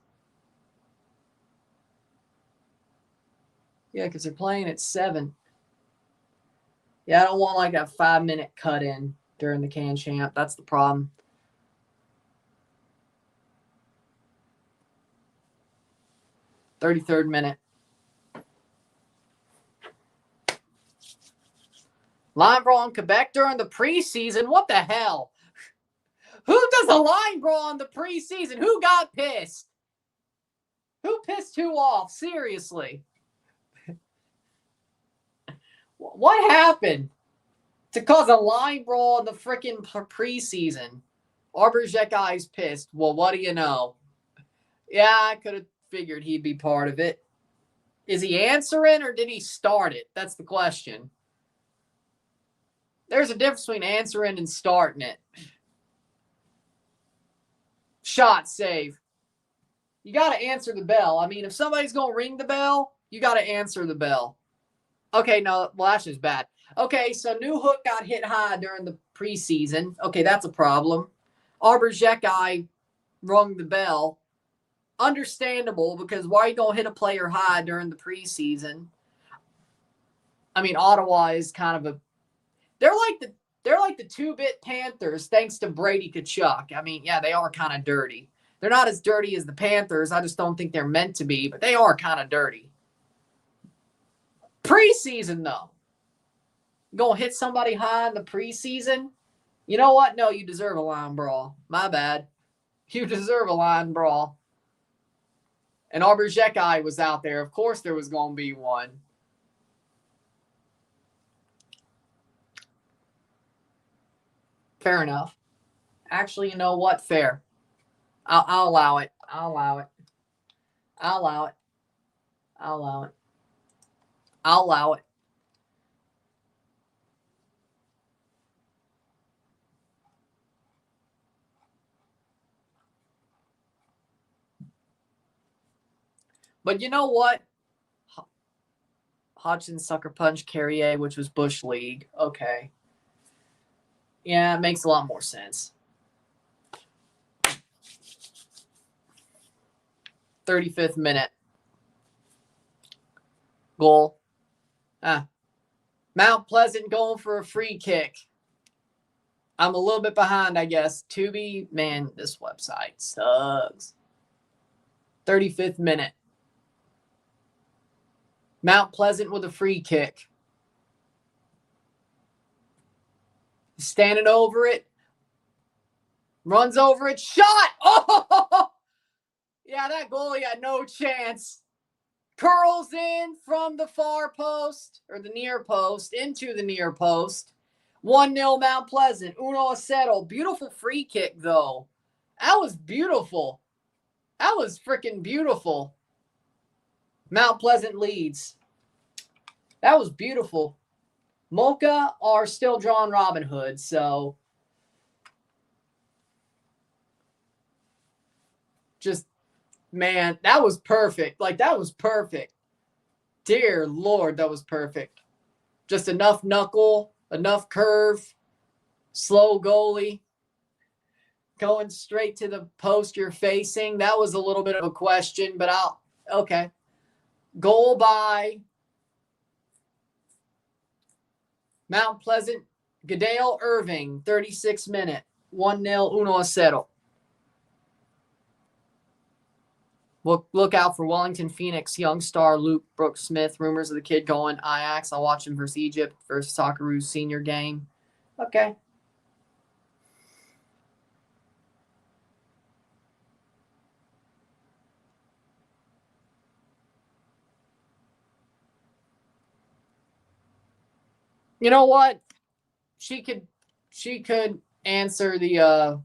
Speaker 1: Yeah, because they're playing at 7. Yeah, I don't want like a 5-minute cut in during the Can Champ. That's the problem. 33rd minute. Line brawl in Quebec during the preseason. What the hell? Who does a line brawl in the preseason? Who got pissed? Who pissed who off? Seriously. What happened to cause a line brawl in the freaking preseason? Arbor guy's pissed. Well, what do you know? Yeah, I could have figured he'd be part of it. Is he answering or did he start it? That's the question. There's a difference between answering and starting it. Shot save. You got to answer the bell. I mean, if somebody's going to ring the bell, you got to answer the bell. Okay, no, well, that's just bad. Okay, so New Hook got hit high during the preseason. Okay, that's a problem. Arbor guy rung the bell. Understandable, because why are you going to hit a player high during the preseason? I mean, Ottawa is kind of a... They're like the 2-bit Panthers, thanks to Brady Tkachuk. I mean, yeah, they are kind of dirty. They're not as dirty as the Panthers. I just don't think they're meant to be, but they are kind of dirty. Preseason, though. Going to hit somebody high in the preseason? You know what? No, you deserve a line brawl. My bad. You deserve a line brawl. And Arbor guy was out there. Of course there was going to be one. Fair enough. Actually, you know what? Fair. I'll allow it. I'll allow it. I'll allow it. I'll allow it. I'll allow it. But you know what? Hodgson sucker punch Carrier, which was Bush League. Okay. Yeah, it makes a lot more sense. 35th minute. Goal. Mount Pleasant going for a free kick. I'm a little bit behind, I guess. Tubi, man, this website sucks. 35th minute. Mount Pleasant with a free kick. Standing over it. Runs over it. Shot! Oh! Yeah, that goalie had no chance. Curls in from the far post, or the near post, into the near post. 1-0 Mount Pleasant. Uno Aceto. Beautiful free kick, though. That was beautiful. That was freaking beautiful. Mount Pleasant leads. That was beautiful. Mocha are still drawing Robin Hood, so just, man, that was perfect. Like, that was perfect. Dear Lord, that was perfect. Just enough knuckle, enough curve, slow goalie, going straight to the post you're facing. That was a little bit of a question, but okay. Goal by Mount Pleasant, Goodale Irving, 36th minute, 1-0 Uno Aceto. Look out for Wellington Phoenix young star Luke Brooks Smith. Rumors of the kid going Ajax. I'll watch him versus Egypt versus Socceroos senior game. Okay. You know what? she could answer the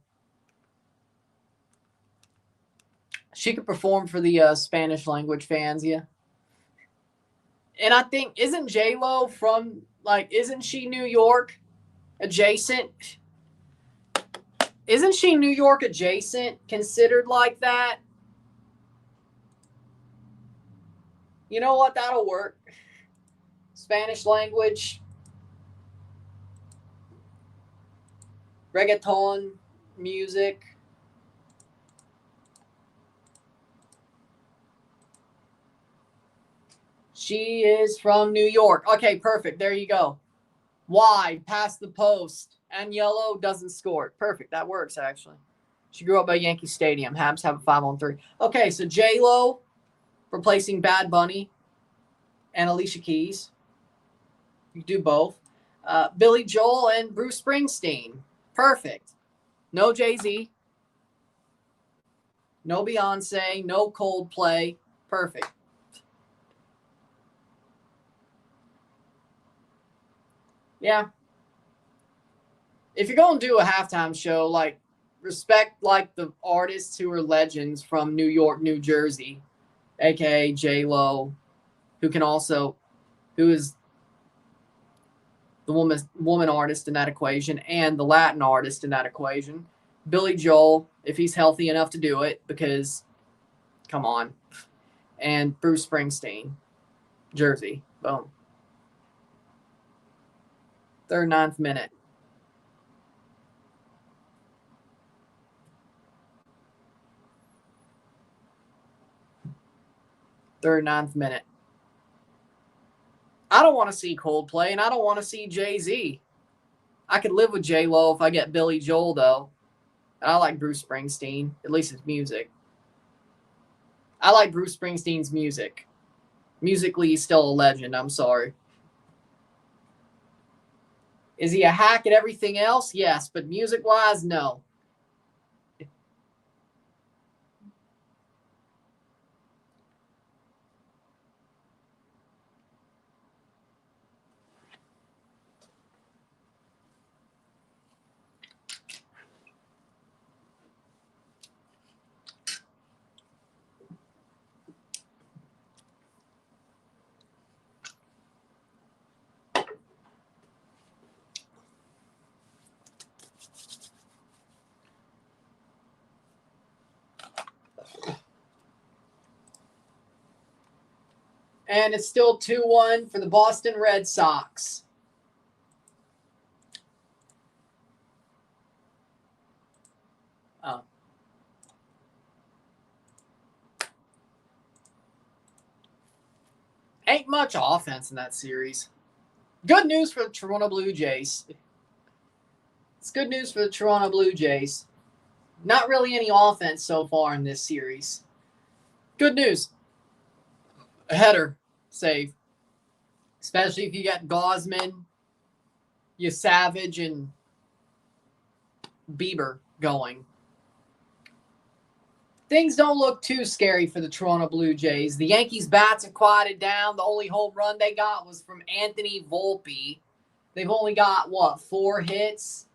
Speaker 1: she could perform for the Spanish language fans, yeah. And I think, isn't J-Lo from, like, isn't she New York adjacent? Isn't she New York adjacent, considered like that? You know what? That'll work. Spanish language, reggaeton music. She is from New York. Okay, perfect. There you go. Wide, past the post, and yellow doesn't score. Perfect. That works, actually. She grew up by Yankee Stadium. Habs have a 5-on-3. Okay, so J-Lo replacing Bad Bunny and Alicia Keys. You do both. Billy Joel and Bruce Springsteen. Perfect. No Jay-Z. No Beyonce. No Coldplay. Perfect. Yeah. If you're going to do a halftime show, like, respect, like, the artists who are legends from New York, New Jersey, a.k.a. J-Lo, who is the woman artist in that equation and the Latin artist in that equation. Billy Joel, if he's healthy enough to do it, because, come on. And Bruce Springsteen, Jersey. Boom. 39th minute. Ninth minute. I don't want to see Coldplay, and I don't want to see Jay-Z. I could live with J-Lo if I get Billy Joel, though. I like Bruce Springsteen, at least his music. I like Bruce Springsteen's music. Musically, he's still a legend. I'm sorry. Is he a hack at everything else? Yes, but music-wise, no. And it's still 2-1 for the Boston Red Sox. Oh. Ain't much offense in that series. Good news for the Toronto Blue Jays. It's good news for the Toronto Blue Jays. Not really any offense so far in this series. Good news. A header save. Especially if you got Gausman, you Savage, and Bieber going. Things don't look too scary for the Toronto Blue Jays. The Yankees' bats have quieted down. The only home run they got was from Anthony Volpe. They've only got, 4 hits?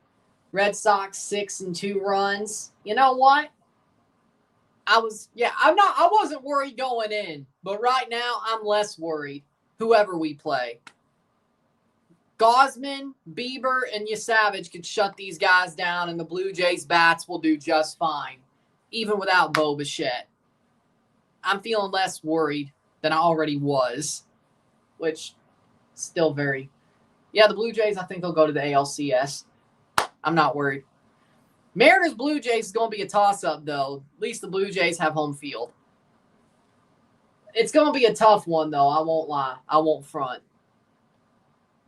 Speaker 1: Red Sox 6 and 2 runs. You know what? I wasn't worried going in, but right now I'm less worried. Whoever we play. Gausman, Bieber, and Savage could shut these guys down, and the Blue Jays bats will do just fine, even without Bo Bichette. I'm feeling less worried than I already was, which still very. Yeah, the Blue Jays, I think they'll go to the ALCS. I'm not worried. Mariners Blue Jays is going to be a toss-up, though. At least the Blue Jays have home field. It's going to be a tough one, though. I won't lie. I won't front.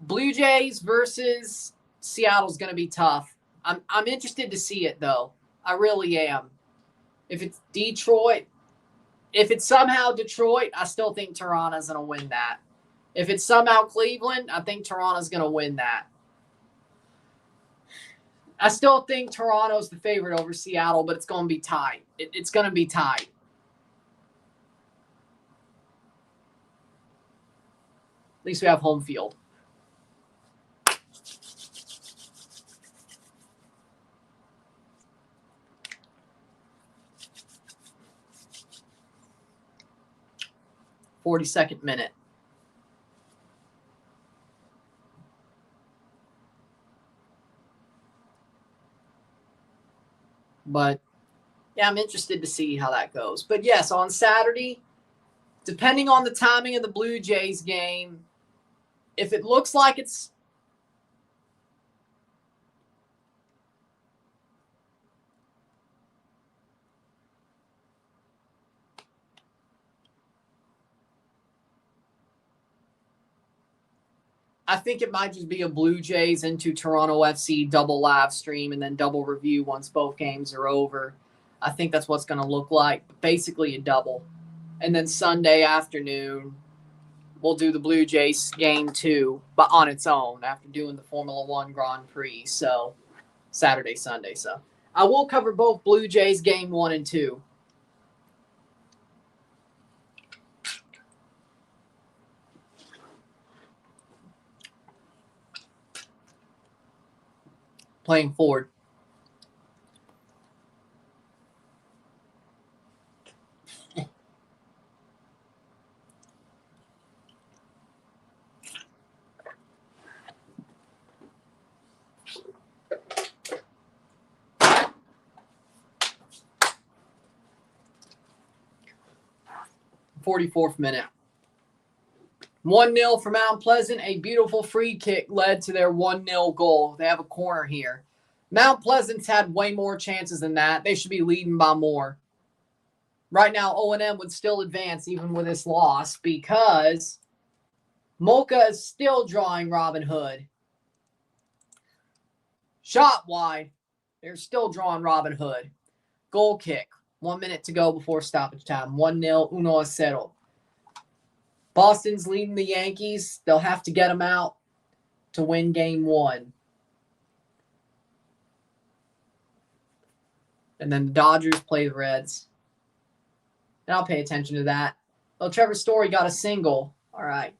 Speaker 1: Blue Jays versus Seattle's going to be tough. I'm interested to see it, though. I really am. If it's Detroit, if it's somehow Detroit, I still think Toronto's going to win that. If it's somehow Cleveland, I think Toronto's going to win that. I still think Toronto's the favorite over Seattle, but it's going to be tight. It's going to be tight. At least we have home field. 42nd minute. But, yeah, I'm interested to see how that goes. But, yes, on Saturday, depending on the timing of the Blue Jays game, if it looks like it's I think it might just be a Blue Jays into Toronto FC double live stream and then double review once both games are over. I think that's what's going to look like. Basically a double. And then Sunday afternoon, we'll do the Blue Jays game 2, but on its own after doing the Formula One Grand Prix. So Saturday, Sunday. So I will cover both Blue Jays game 1 and 2. Playing forward. .44th minute. 1-0 for Mount Pleasant. A beautiful free kick led to their 1-0 goal. They have a corner here. Mount Pleasant's had way more chances than that. They should be leading by more. Right now, O&M would still advance even with this loss because Mocha is still drawing Robin Hood. Shot wide. They're still drawing Robin Hood. Goal kick. 1 minute to go before stoppage time. 1-0, 1-0. Boston's leading the Yankees. They'll have to get them out to win game 1. And then the Dodgers play the Reds. And I'll pay attention to that. Oh, Trevor Story got a single. All right.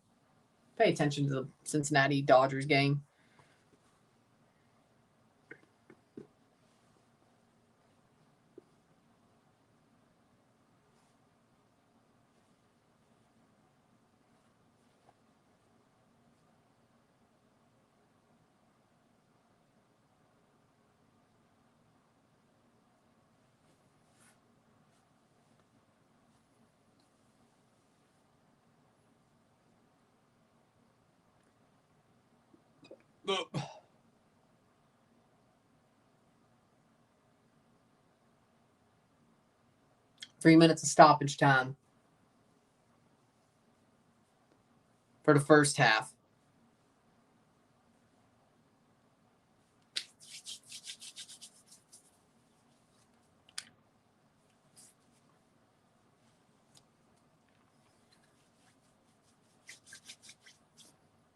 Speaker 1: Pay attention to the Cincinnati Dodgers game. Ugh. Three minutes of stoppage time for the first half.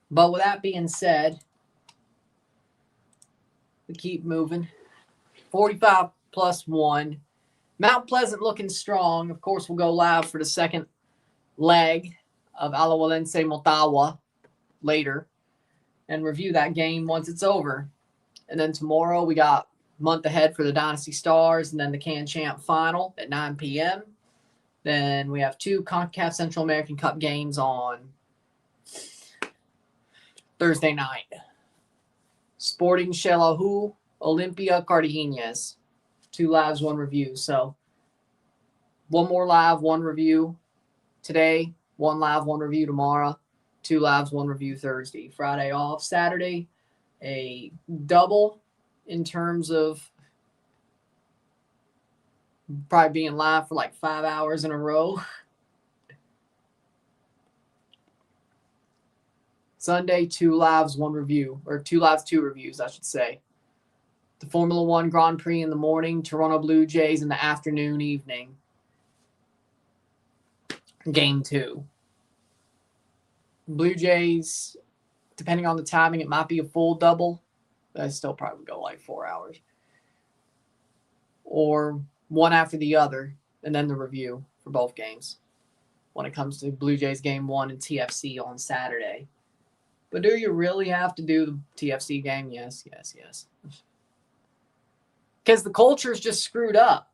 Speaker 1: But with that being said, we keep moving. 45 plus 1. Mount Pleasant looking strong. Of course, we'll go live for the second leg of Alajuelense Motagua later and review that game once it's over. And then tomorrow we got month ahead for the Dynasty Stars and then the Can Champ final at 9 p.m. Then we have 2 CONCACAF Central American Cup games on Thursday night. Sporting Xelajú, Olympia Cartaginés. 2 lives, 1 review. So 1 more live, 1 review today. 1 live, 1 review tomorrow. 2 lives, 1 review Thursday. Friday off. Saturday, a double in terms of probably being live for like 5 hours in a row. Sunday, 2 lives, 1 review. Or 2 lives, 2 reviews, I should say. The Formula One Grand Prix in the morning, Toronto Blue Jays in the afternoon, evening. Game 2. Blue Jays, depending on the timing, it might be a full double. But I still probably go like 4 hours. Or one after the other, and then the review for both games when it comes to Blue Jays Game 1 and TFC on Saturday. But do you really have to do the TFC game? Yes, yes, yes. Because the culture is just screwed up.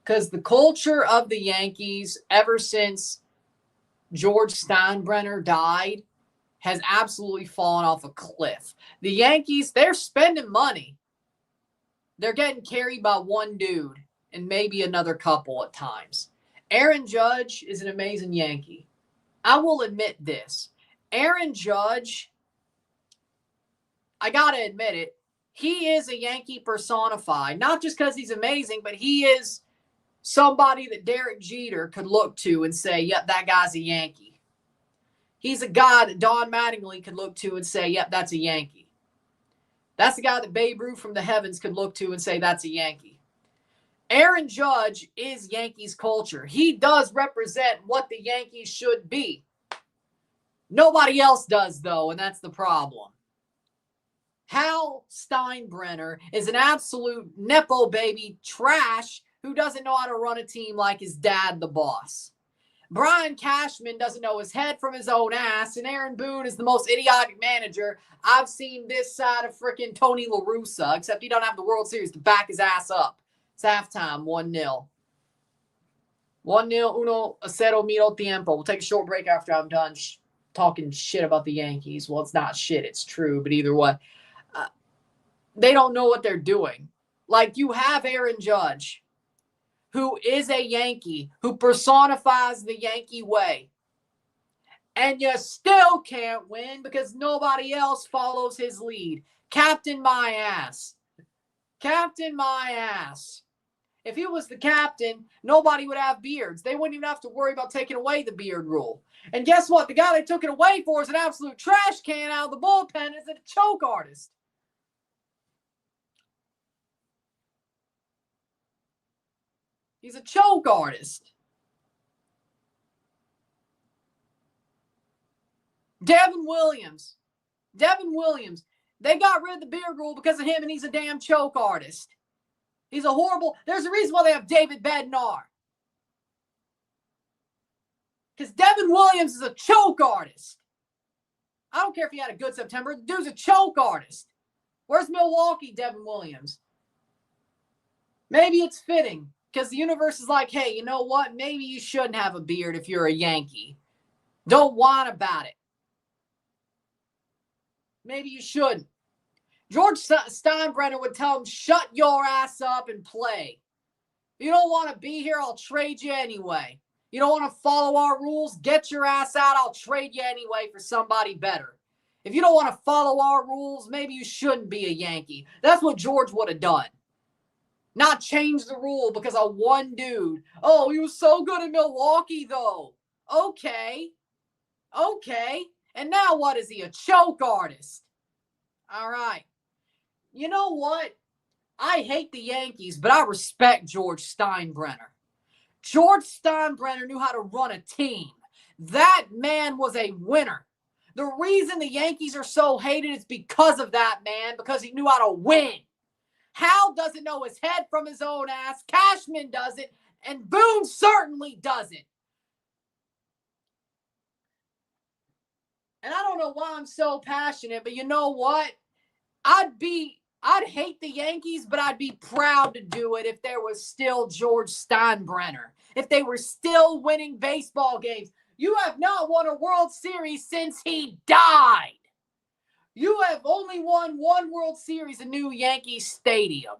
Speaker 1: Because the culture of the Yankees, ever since George Steinbrenner died, has absolutely fallen off a cliff. The Yankees, they're spending money. They're getting carried by one dude and maybe another couple at times. Aaron Judge is an amazing Yankee. I will admit this. Aaron Judge, I got to admit it, he is a Yankee personified. Not just because he's amazing, but he is somebody that Derek Jeter could look to and say, yep, that guy's a Yankee. He's a guy that Don Mattingly could look to and say, yep, that's a Yankee. That's the guy that Babe Ruth from the heavens could look to and say, that's a Yankee. Aaron Judge is Yankees culture. He does represent what the Yankees should be. Nobody else does, though, and that's the problem. Hal Steinbrenner is an absolute Nepo baby trash who doesn't know how to run a team like his dad, the boss. Brian Cashman doesn't know his head from his own ass, and Aaron Boone is the most idiotic manager I've seen this side of frickin' Tony La Russa, except he doesn't have the World Series to back his ass up. It's halftime, 1-0. 1-0, 1-0 medio tiempo. We'll take a short break after I'm done talking shit about the Yankees. Well, it's not shit, it's true, but either way. They don't know what they're doing. Like, you have Aaron Judge, who is a Yankee, who personifies the Yankee way. And you still can't win because nobody else follows his lead. Captain my ass. Captain my ass. If he was the captain, nobody would have beards. They wouldn't even have to worry about taking away the beard rule. And guess what? The guy they took it away for is an absolute trash can out of the bullpen. Is a choke artist. He's a choke artist. Devin Williams. They got rid of the beard rule because of him, and he's a damn choke artist. He's a horrible... There's a reason why they have David Bednar. Because Devin Williams is a choke artist. I don't care if he had a good September. The dude's a choke artist. Where's Milwaukee, Devin Williams? Maybe it's fitting. Because the universe is like, hey, you know what? Maybe you shouldn't have a beard if you're a Yankee. Don't whine about it. Maybe you shouldn't. George Steinbrenner would tell him, shut your ass up and play. If you don't want to be here, I'll trade you anyway. You don't want to follow our rules? Get your ass out. I'll trade you anyway for somebody better. If you don't want to follow our rules, maybe you shouldn't be a Yankee. That's what George would have done. Not change the rule because of one dude. Oh, he was so good in Milwaukee, though. Okay. And now what is he? A choke artist. All right. You know what? I hate the Yankees, but I respect George Steinbrenner. George Steinbrenner knew how to run a team. That man was a winner. The reason the Yankees are so hated is because of that man, because he knew how to win. Hal doesn't know his head from his own ass. Cashman doesn't. And Boone certainly doesn't. And I don't know why I'm so passionate, but you know what? I'd hate the Yankees, but I'd be proud to do it if there was still George Steinbrenner. If they were still winning baseball games. You have not won a World Series since he died. You have only won one World Series in New Yankee Stadium.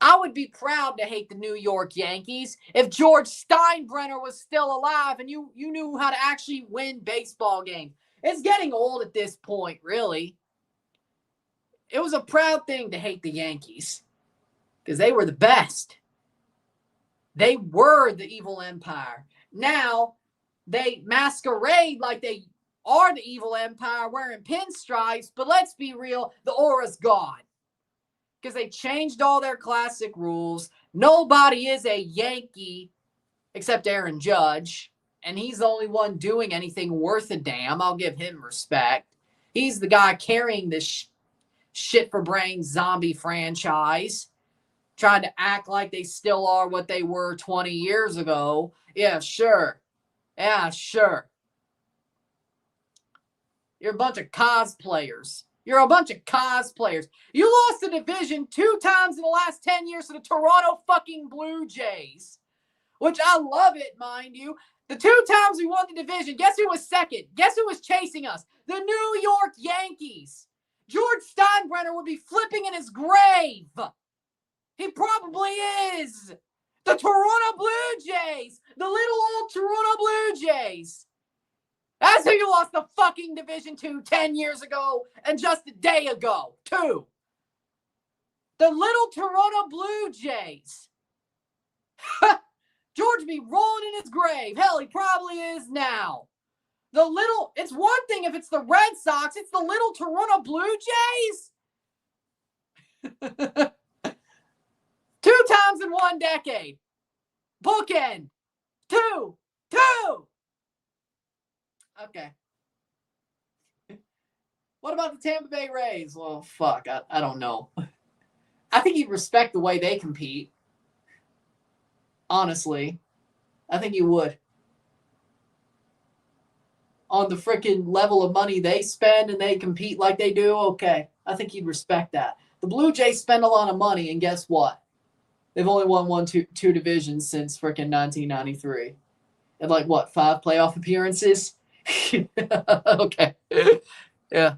Speaker 1: I would be proud to hate the New York Yankees if George Steinbrenner was still alive and you knew how to actually win baseball games. It's getting old at this point, really. It was a proud thing to hate the Yankees because they were the best. They were the evil empire. Now, they masquerade like they are the evil empire wearing pinstripes, but let's be real, the aura's gone. Because they changed all their classic rules. Nobody is a Yankee except Aaron Judge, and he's the only one doing anything worth a damn. I'll give him respect. He's the guy carrying this shit for brains zombie franchise, trying to act like they still are what they were 20 years ago. Yeah, sure. You're a bunch of cosplayers. You lost the division 2 times in the last 10 years to the Toronto fucking Blue Jays. which I love it, mind you. The 2 times we won the division, guess who was second? Guess who was chasing us? The New York Yankees. George Steinbrenner would be flipping in his grave. He probably is. The Toronto Blue Jays. The little old Toronto Blue Jays. That's who you lost the fucking division to 10 years ago and just a day ago, too. The little Toronto Blue Jays. George be rolling in his grave. Hell, he probably is now. It's one thing if it's the Red Sox, it's the little Toronto Blue Jays. 2 times in 1 decade. Bookend. 2. Okay. What about the Tampa Bay Rays? Well, fuck, I don't know. I think you'd respect the way they compete. Honestly. I think you would. On the freaking level of money they spend and they compete like they do, okay. I think you'd respect that. The Blue Jays spend a lot of money, and guess what? They've only won two divisions since freaking 1993. And 5 playoff appearances? Okay. Yeah.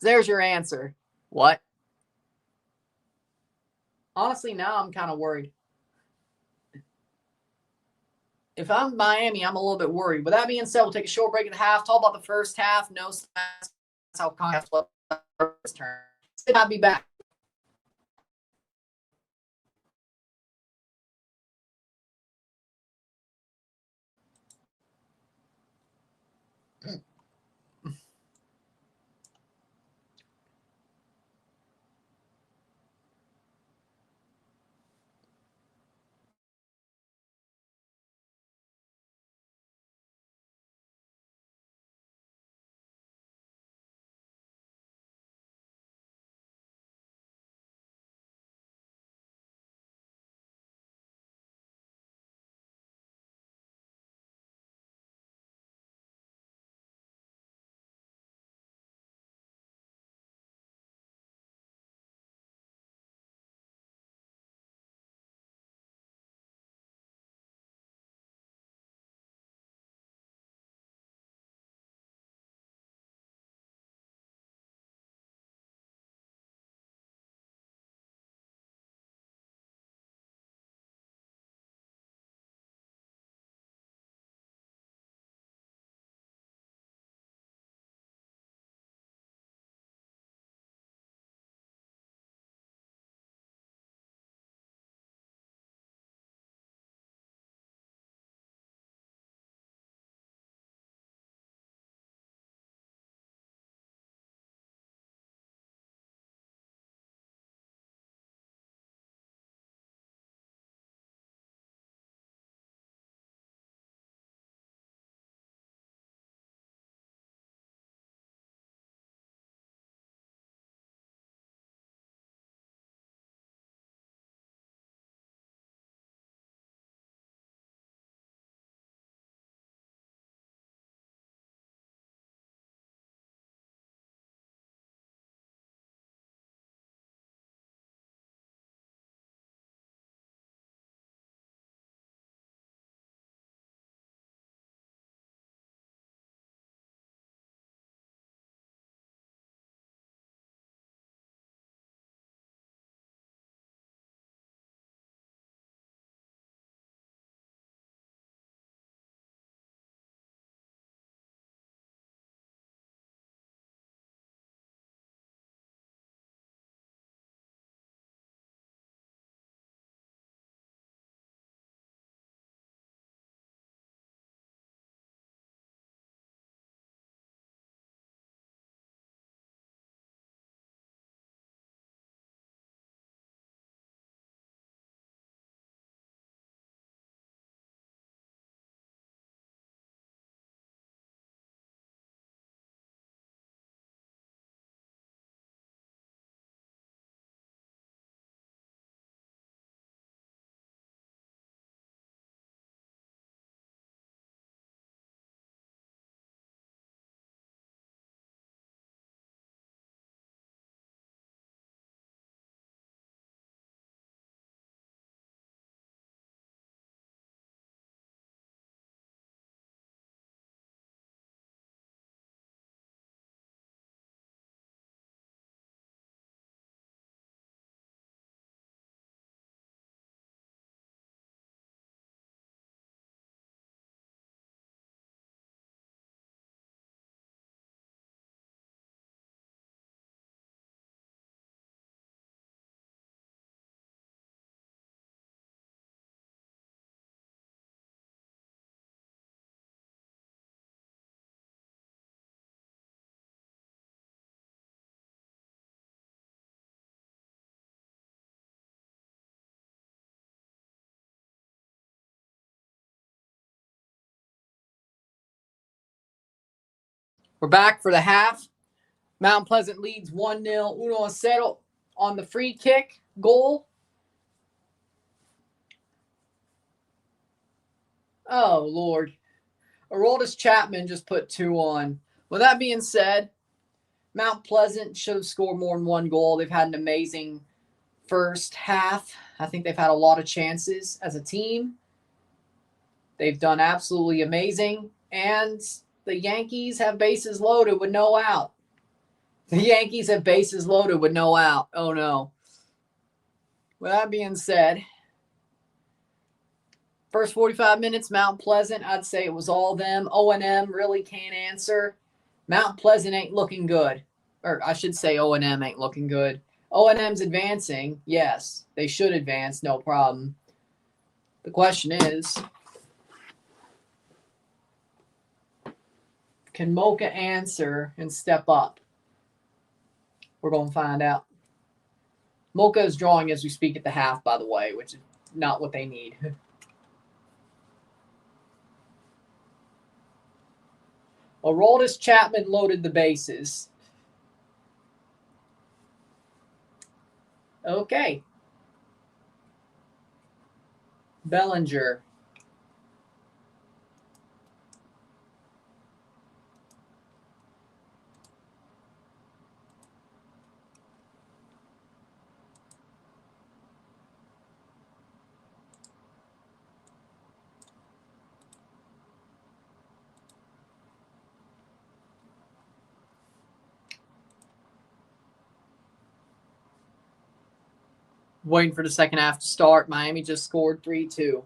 Speaker 1: There's your answer. What? Honestly, now I'm kind of worried. If I'm Miami, I'm a little bit worried. With that being said, we'll take a short break at half. Talk about the first half. No stats. That's how CONCACAF turn. I'll be back. We're back for the half. Mount Pleasant leads 1-0. 1-0 on the free kick goal. Oh, Lord. Aroldis Chapman just put 2 on. With that being said, Mount Pleasant should have scored more than 1 goal. They've had an amazing first half. I think they've had a lot of chances as a team. They've done absolutely amazing. And the Yankees have bases loaded with no out. The Yankees have bases loaded with no out. Oh, no. With that being said, first 45 minutes, Mount Pleasant, I'd say it was all them. O&M really can't answer. Mount Pleasant ain't looking good. Or I should say O&M ain't looking good. O&M's advancing. Yes, they should advance, no problem. The question is, can Mocha answer and step up? We're going to find out. Mocha is drawing as we speak at the half, by the way, which is not what they need. Aroldis Chapman loaded the bases. Okay. Bellinger. Waiting for the second half to start. Miami just scored 3-2.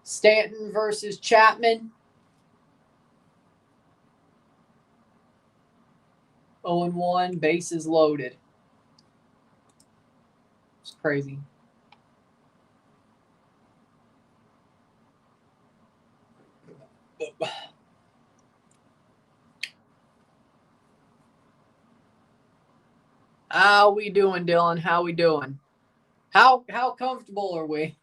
Speaker 1: Stanton versus Chapman. 0-1, bases loaded. It's crazy. How we doing, Dillon? How we doing? How comfortable are we?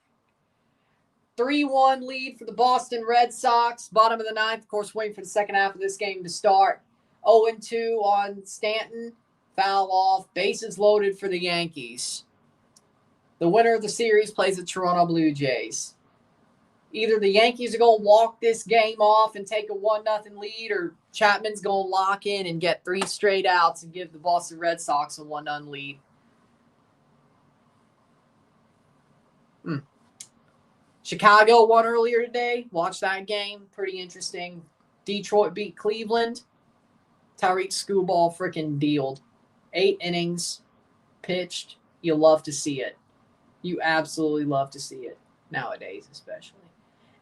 Speaker 1: 3-1 lead for the Boston Red Sox. Bottom of the ninth. Of course, waiting for the second half of this game to start. 0-2 on Stanton. Foul off. Bases loaded for the Yankees. The winner of the series plays the Toronto Blue Jays. Either the Yankees are going to walk this game off and take a 1-0 lead, or Chapman's going to lock in and get 3 straight outs and give the Boston Red Sox a 1-0 lead. Chicago won earlier today. Watched that game. Pretty interesting. Detroit beat Cleveland. Tyrese Ball freaking dealed. 8 innings pitched. You love to see it. You absolutely love to see it. Nowadays, especially.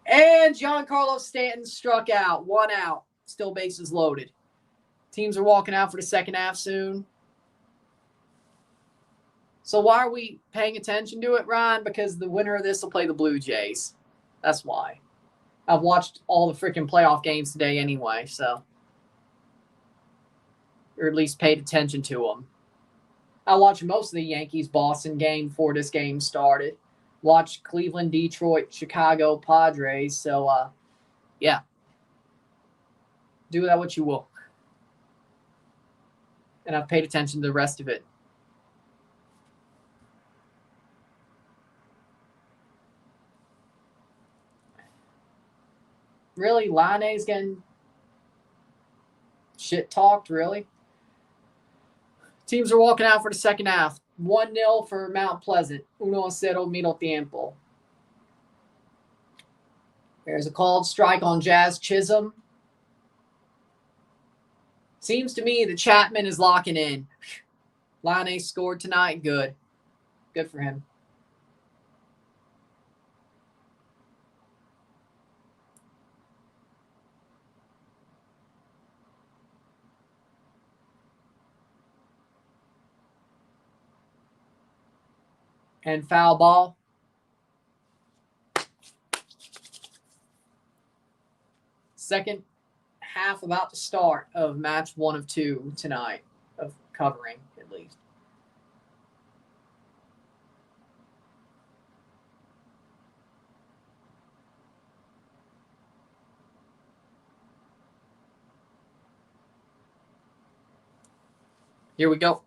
Speaker 1: And Giancarlo Stanton struck out. 1 out. Still bases loaded. Teams are walking out for the second half soon. So why are we paying attention to it, Ryan? Because the winner of this will play the Blue Jays. That's why. I've watched all the freaking playoff games today anyway, so. Or at least paid attention to them. I watched most of the Yankees-Boston game before this game started. Watched Cleveland, Detroit, Chicago, Padres. So, yeah. Do that what you will. And I've paid attention to the rest of it. Really? Line's getting shit talked? Really? Teams are walking out for the second half. 1-0 for Mount Pleasant. 1-0 middle tiempo. There's a called strike on Jazz Chisholm. Seems to me that Chapman is locking in. Line scored tonight. Good. Good for him. And foul ball. Second half about to start of match 1 of 2 tonight, of covering at least. Here we go.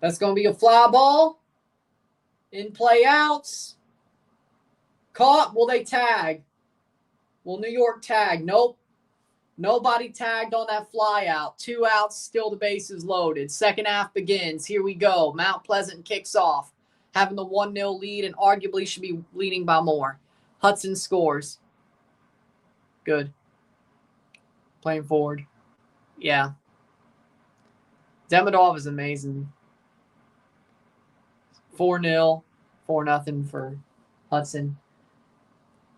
Speaker 1: That's going to be a fly ball. In play outs. Caught. Will they tag? Will New York tag? Nope. Nobody tagged on that fly out. 2 outs, still the bases loaded. Second half begins. Here we go. Mount Pleasant kicks off, having the 1-0 lead and arguably should be leading by more. Hudson scores. Good. Playing forward. Yeah. Demidov is amazing. 4-0. 4-0 for Hudson.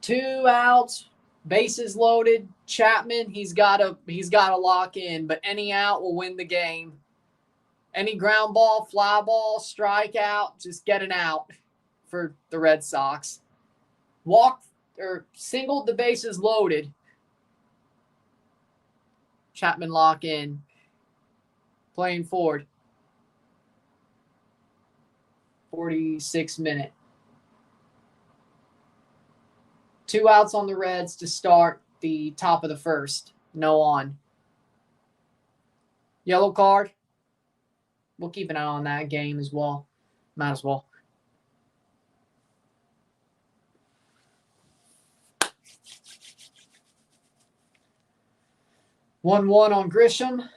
Speaker 1: 2 outs. Bases loaded. Chapman, he's got to lock in, but any out will win the game. Any ground ball, fly ball, strikeout, just get an out for the Red Sox. Walked or singled the bases loaded. Chapman lock in. Playing forward. 46 minute. 2 outs on the Reds to start the top of the first. No on. Yellow card. We'll keep an eye on that game as well. Might as well. One on Grisham.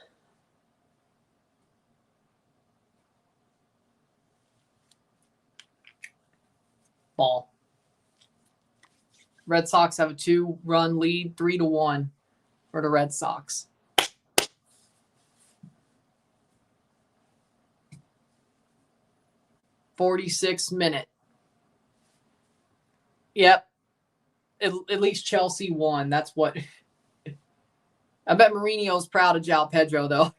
Speaker 1: Ball. Red Sox have a 2-run lead, 3-1 for the Red Sox. '46 minute. Yep. At least Chelsea won. That's what. I bet Mourinho's proud of João Pedro, though.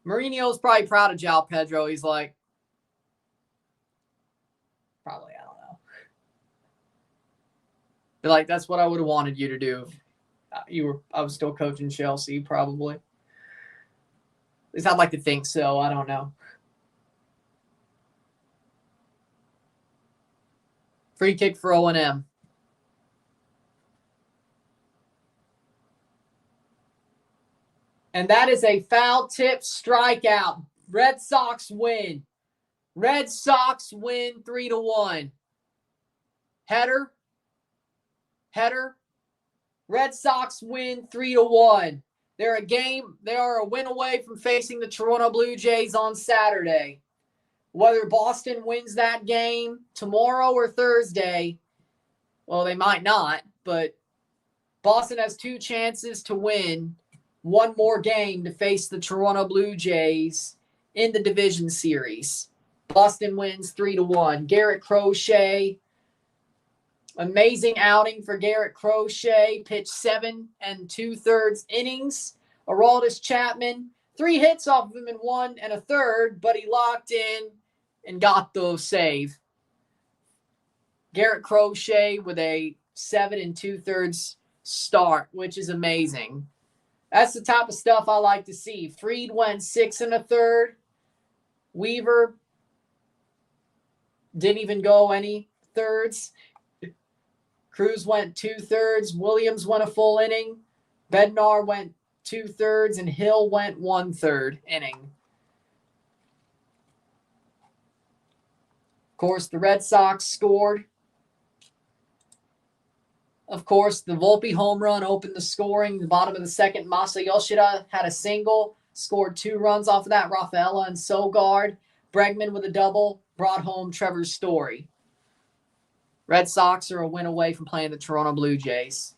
Speaker 1: Mourinho's probably proud of João Pedro. He's like, probably, I don't know. But like, that's what I would have wanted you to do. I was still coaching Chelsea, probably. At least I'd like to think so. I don't know. Free kick for O&M. And that is a foul tip strikeout. Red Sox win. Red Sox win 3-1. Header. Red Sox win 3-1. They are a win away from facing the Toronto Blue Jays on Saturday. Whether Boston wins that game tomorrow or Thursday, well, they might not, but Boston has 2 chances to win one more game to face the Toronto Blue Jays in the division series. Boston wins 3-1. Garrett Crochet, amazing outing for Garrett Crochet. Pitched 7 2/3 innings. Aroldis Chapman, 3 hits off of him in 1 1/3, but he locked in and got the save. Garrett Crochet with a 7 2/3 start, which is amazing. That's the type of stuff I like to see. Fried went 6 1/3. Weaver didn't even go any thirds. Cruz went 2/3. Williams went a full inning. Bednar went 2/3, and Hill went 1/3 inning. Of course, the Red Sox scored. Of course, the Volpe home run opened the scoring. The bottom of the second, Masa Yoshida had a single, scored 2 runs off of that. Rafaela and Sogard. Bregman with a double brought home Trevor Story. Red Sox are a win away from playing the Toronto Blue Jays.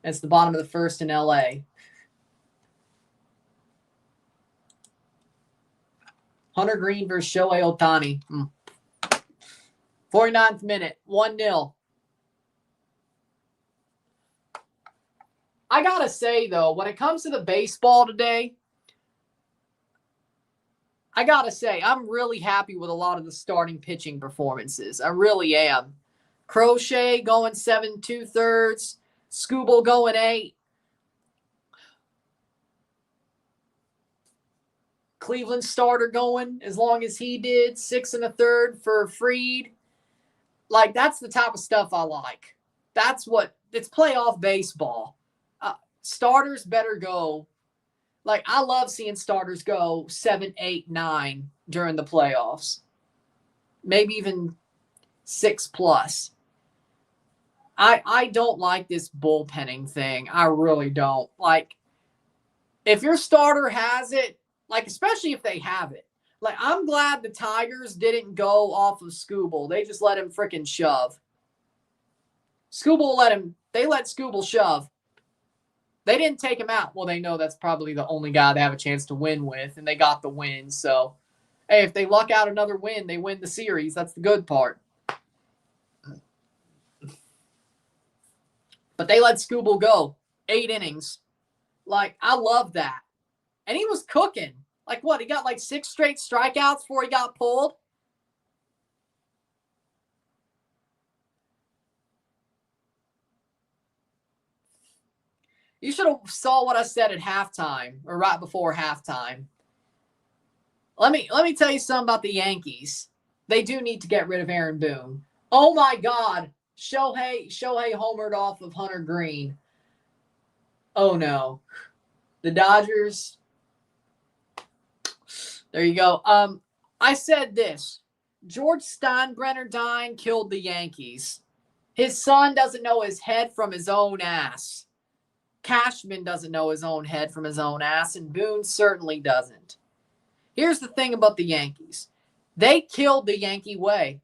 Speaker 1: It's the bottom of the first in LA. Hunter Green versus Shohei Ohtani. 49th minute, 1-0. I gotta say, though, when it comes to the baseball today, I got to say, I'm really happy with a lot of the starting pitching performances. I really am. Crochet going 7 2/3. Skubal going 8. Cleveland starter going as long as he did. 6 1/3 for Fried. Like, that's the type of stuff I like. It's playoff baseball. Starters better go. Like, I love seeing starters go 7, 8, 9 during the playoffs. Maybe even 6 plus. I don't like this bullpenning thing. I really don't. Like, if your starter has it, like, especially if they have it, like, I'm glad the Tigers didn't go off of Skubal. They just let him freaking shove. They let Skubal shove. They didn't take him out. Well, they know that's probably the only guy they have a chance to win with, and they got the win. So, hey, if they luck out another win, they win the series. That's the good part. But they let Skubal go 8 innings. Like, I love that. And he was cooking. Like, what? He got like 6 straight strikeouts before he got pulled? You should have saw what I said at halftime, or right before halftime. Let me tell you something about the Yankees. They do need to get rid of Aaron Boone. Oh my God. Shohei homered off of Hunter Green. Oh no. The Dodgers. There you go. I said this. George Steinbrenner dying killed the Yankees. His son doesn't know his head from his own ass. Cashman doesn't know his own head from his own ass, and Boone certainly doesn't. Here's the thing about the Yankees. They killed the Yankee way.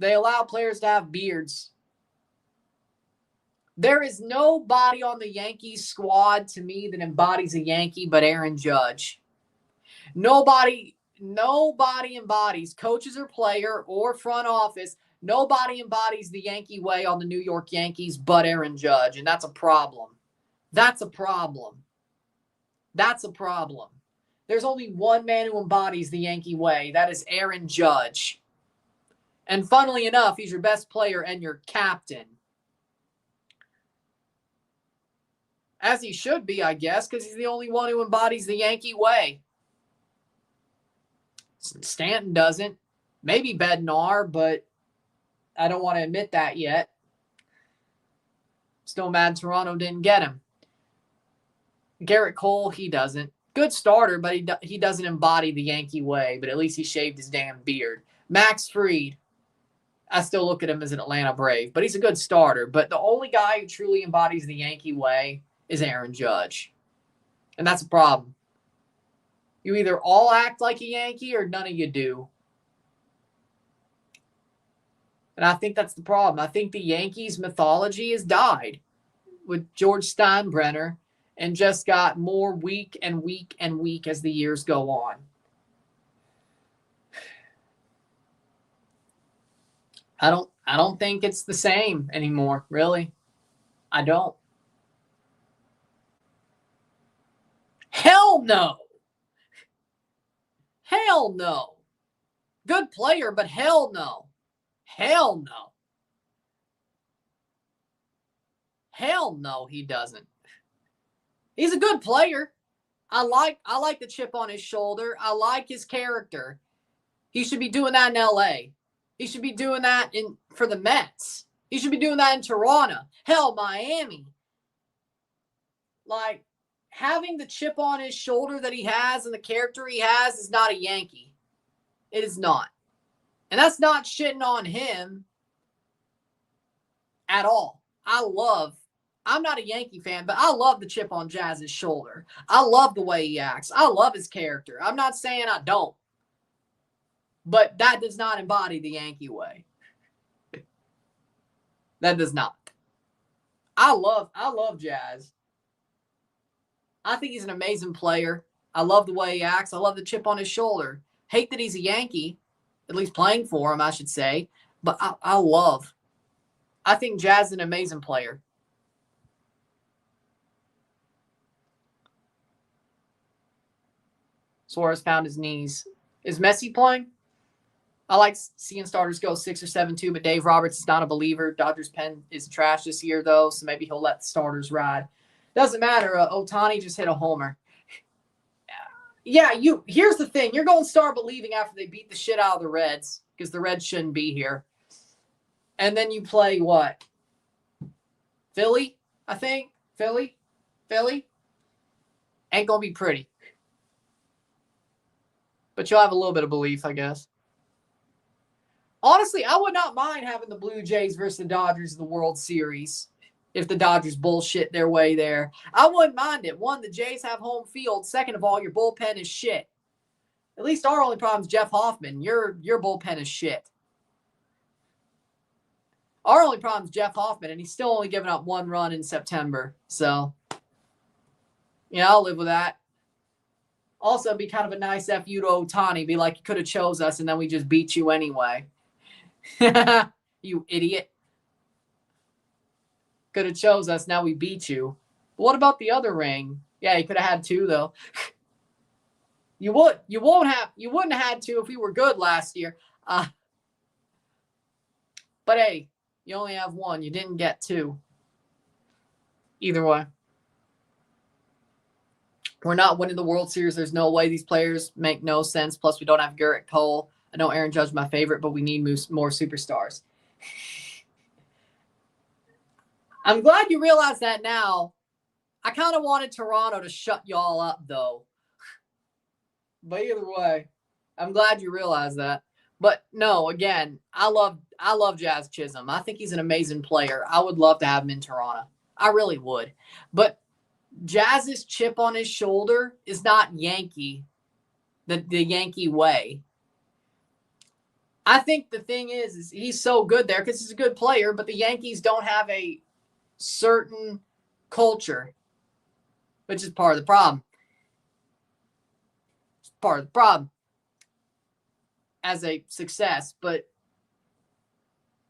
Speaker 1: They allow players to have beards. There is nobody on the Yankees squad to me that embodies a Yankee but Aaron Judge. Nobody embodies, coaches or player or front office, nobody embodies the Yankee way on the New York Yankees but Aaron Judge, and that's a problem. That's a problem. That's a problem. There's only one man who embodies the Yankee way. That is Aaron Judge. And funnily enough, he's your best player and your captain. As he should be, I guess, because he's the only one who embodies the Yankee way. Stanton doesn't. Maybe Bednar, but I don't want to admit that yet. Still mad Toronto didn't get him. Garrett Cole, he doesn't. Good starter, but he doesn't embody the Yankee way, but at least he shaved his damn beard. Max Fried, I still look at him as an Atlanta Brave, but he's a good starter. But the only guy who truly embodies the Yankee way is Aaron Judge. And that's a problem. You either all act like a Yankee or none of you do. And I think that's the problem. I think the Yankees mythology has died with George Steinbrenner and just got more weak and weak and weak as the years go on. I don't think it's the same anymore, really. I don't. Hell no. Hell no. Good player, but hell no. Hell no. Hell no, he doesn't. He's a good player. I like the chip on his shoulder. I like his character. He should be doing that in LA. He should be doing that for the Mets. He should be doing that in Toronto. Hell, Miami. Like, having the chip on his shoulder that he has and the character he has is not a Yankee. It is not. And that's not shitting on him at all. I'm not a Yankee fan, but I love the chip on Jazz's shoulder. I love the way he acts. I love his character. I'm not saying I don't. But that does not embody the Yankee way. That does not. I love Jazz. I think he's an amazing player. I love the way he acts. I love the chip on his shoulder. Hate that he's a Yankee, at least playing for him, I should say. But I think Jazz is an amazing player. Suarez found his knees. Is Messi playing? I like seeing starters go 6 or 7-2, but Dave Roberts is not a believer. Dodgers' pen is trash this year, though, so maybe he'll let the starters ride. Doesn't matter. Ohtani just hit a homer. Yeah, here's the thing. You're going to start believing after they beat the shit out of the Reds, because the Reds shouldn't be here. And then you play what? Philly, I think. Philly. Ain't going to be pretty. But you'll have a little bit of belief, I guess. Honestly, I would not mind having the Blue Jays versus the Dodgers in the World Series if the Dodgers bullshit their way there. I wouldn't mind it. One, the Jays have home field. Second of all, your bullpen is shit. At least our only problem is Jeff Hoffman. Your bullpen is shit. Our only problem is Jeff Hoffman, and he's still only given up 1 run in September. So, yeah, I'll live with that. Also, it'd be kind of a nice FU to Ohtani. Be like, you could have chose us, and then we just beat you anyway. You idiot. Could have chose us, now we beat you. But what about the other ring? Yeah, you could have had 2, though. You wouldn't have had 2 if we were good last year. But hey, you only have 1. You didn't get 2. Either way. We're not winning the World Series. There's no way. These players make no sense. Plus, we don't have Garrett Cole. I know Aaron Judge's my favorite, but we need more superstars. I'm glad you realize that now. I kind of wanted Toronto to shut y'all up, though. But either way, I'm glad you realize that. But no, again, I love Jazz Chisholm. I think he's an amazing player. I would love to have him in Toronto. I really would. But Jazz's chip on his shoulder is not Yankee, the Yankee way. I think the thing is he's so good there because he's a good player, but the Yankees don't have a certain culture, which is part of the problem. It's part of the problem as a success, but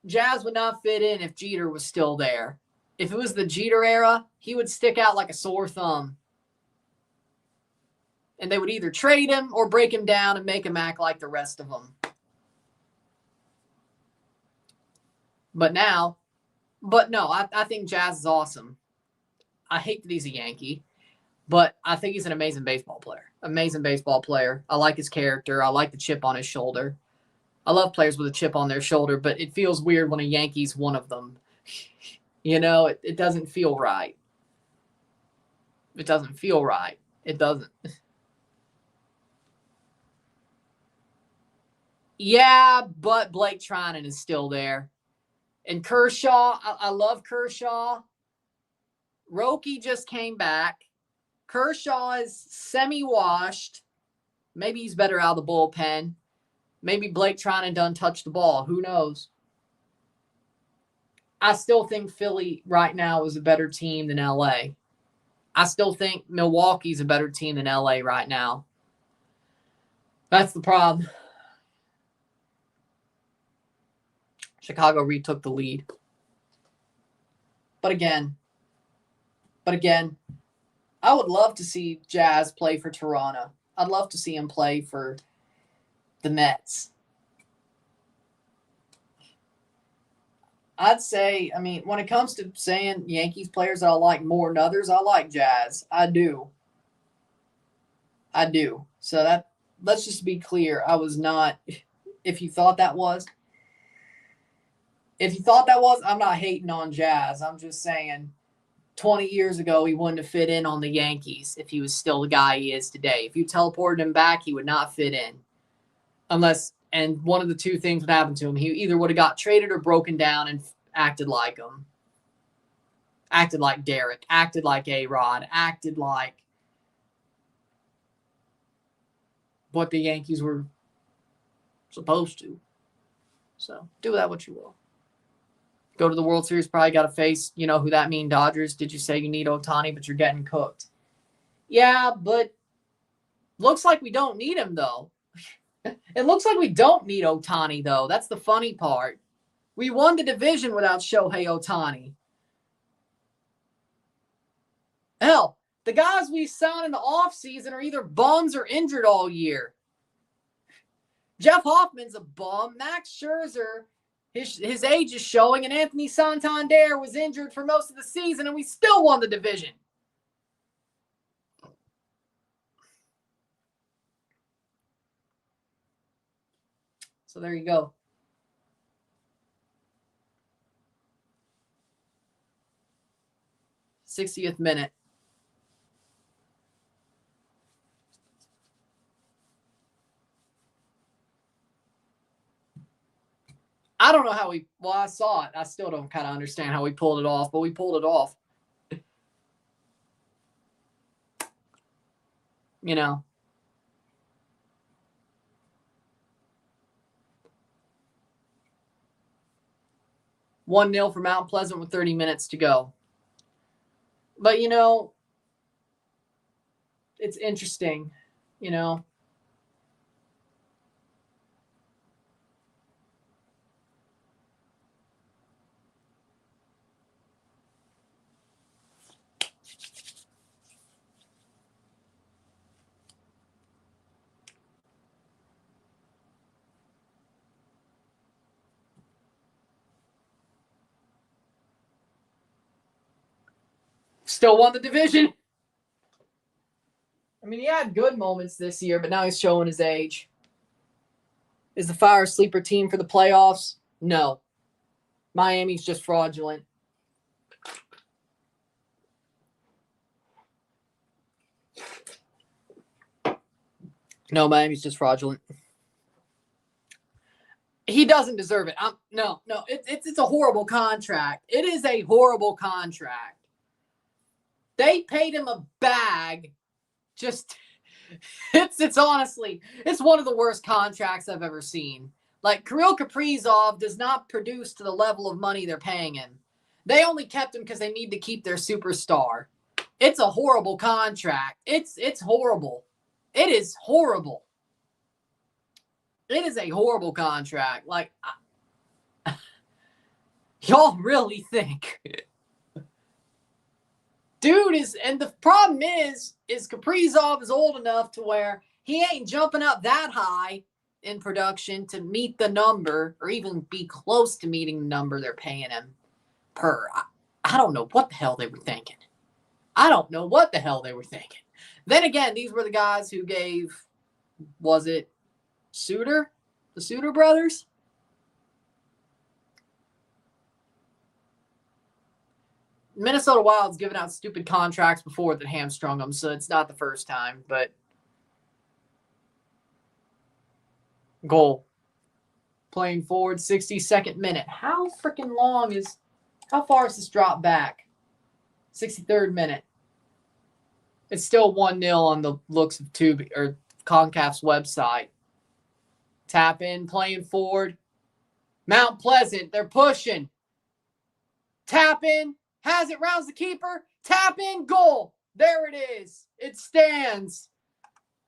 Speaker 1: Jazz would not fit in if Jeter was still there. If it was the Jeter era, he would stick out like a sore thumb. And they would either trade him or break him down and make him act like the rest of them. But no, I think Jazz is awesome. I hate that he's a Yankee, but I think he's an amazing baseball player. Amazing baseball player. I like his character. I like the chip on his shoulder. I love players with a chip on their shoulder, but it feels weird when a Yankee's one of them. You know, it doesn't feel right. It doesn't feel right. It doesn't. Yeah, but Blake Trinan is still there. And Kershaw, I love Kershaw. Roki just came back. Kershaw is semi-washed. Maybe he's better out of the bullpen. Maybe Blake Trinan done touch the ball. Who knows? I still think Philly right now is a better team than LA. I still think Milwaukee's a better team than LA right now. That's the problem. Chicago retook the lead. But again, I would love to see Jazz play for Toronto. I'd love to see him play for the Mets. I'd say, I mean, when it comes to saying Yankees players that I like more than others, I like Jazz. I do. So let's just be clear. I was not, if you thought that was, I'm not hating on Jazz. I'm just saying 20 years ago, he wouldn't have fit in on the Yankees if he was still the guy he is today. If you teleported him back, he would not fit in. And one of the two things would happen to him. He either would have got traded or broken down and acted like him. Acted like Derek. Acted like A-Rod. Acted like what the Yankees were supposed to. So, do with that what you will. Go to the World Series, probably got to face, you know, who that mean, Dodgers. Did you say you need Ohtani, but you're getting cooked? Yeah, but looks like we don't need him, though. It looks like we don't need Ohtani, though. That's the funny part. We won the division without Shohei Ohtani. Hell, The guys we signed in the offseason are either bums or injured all year. Jeff Hoffman's a bum. Max Scherzer, his age is showing, and Anthony Santander was injured for most of the season, and we still won the division. So there you go. 60th minute. I don't know how I saw it. I still don't kind of understand how we pulled it off, but we pulled it off. You know. $1-0 for Mount Pleasant with 30 minutes to go. But, it's interesting, Still won the division. I mean, he had good moments this year, but now he's showing his age. Is the Fire a sleeper team for the playoffs? No. Miami's just fraudulent. No, Miami's just fraudulent. He doesn't deserve it. No. It's a horrible contract. It is a horrible contract. They paid him a bag. It's honestly, it's one of the worst contracts I've ever seen. Like, Kirill Kaprizov does not produce to the level of money they're paying him. They only kept him because they need to keep their superstar. It's a horrible contract. It's horrible. It is horrible. It is a horrible contract. Like, y'all really think... Dude and the problem is Kaprizov is old enough to where he ain't jumping up that high in production to meet the number or even be close to meeting the number they're paying him per. I don't know what the hell they were thinking. Then again, these were the guys who gave, was it Suter? The Suter brothers? Minnesota Wild's given out stupid contracts before that hamstrung them, so it's not the first time, but goal. Playing forward, 62nd minute. How far is this drop back? 63rd minute. It's still 1-0 on the looks of CONCACAF's website. Tap in, playing forward. Mount Pleasant, they're pushing. Tap in. Has it, rounds the keeper. Tap in, goal. There it is. It stands.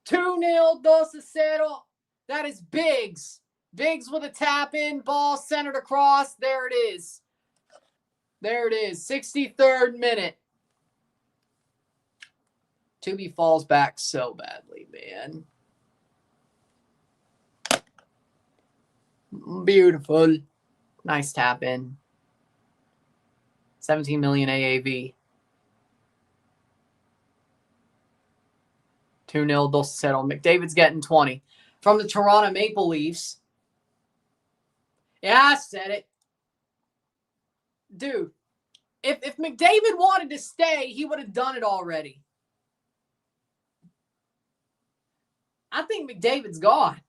Speaker 1: 2-0, 2-0. That is Biggs. Biggs with a tap in, ball centered across. There it is. 63rd minute. Tubi falls back so badly, man. Beautiful. Nice tap in. 17 million AAV. 2-0, 2-0. McDavid's getting 20. From the Toronto Maple Leafs. Yeah, I said it. Dude, if McDavid wanted to stay, he would have done it already. I think McDavid's gone.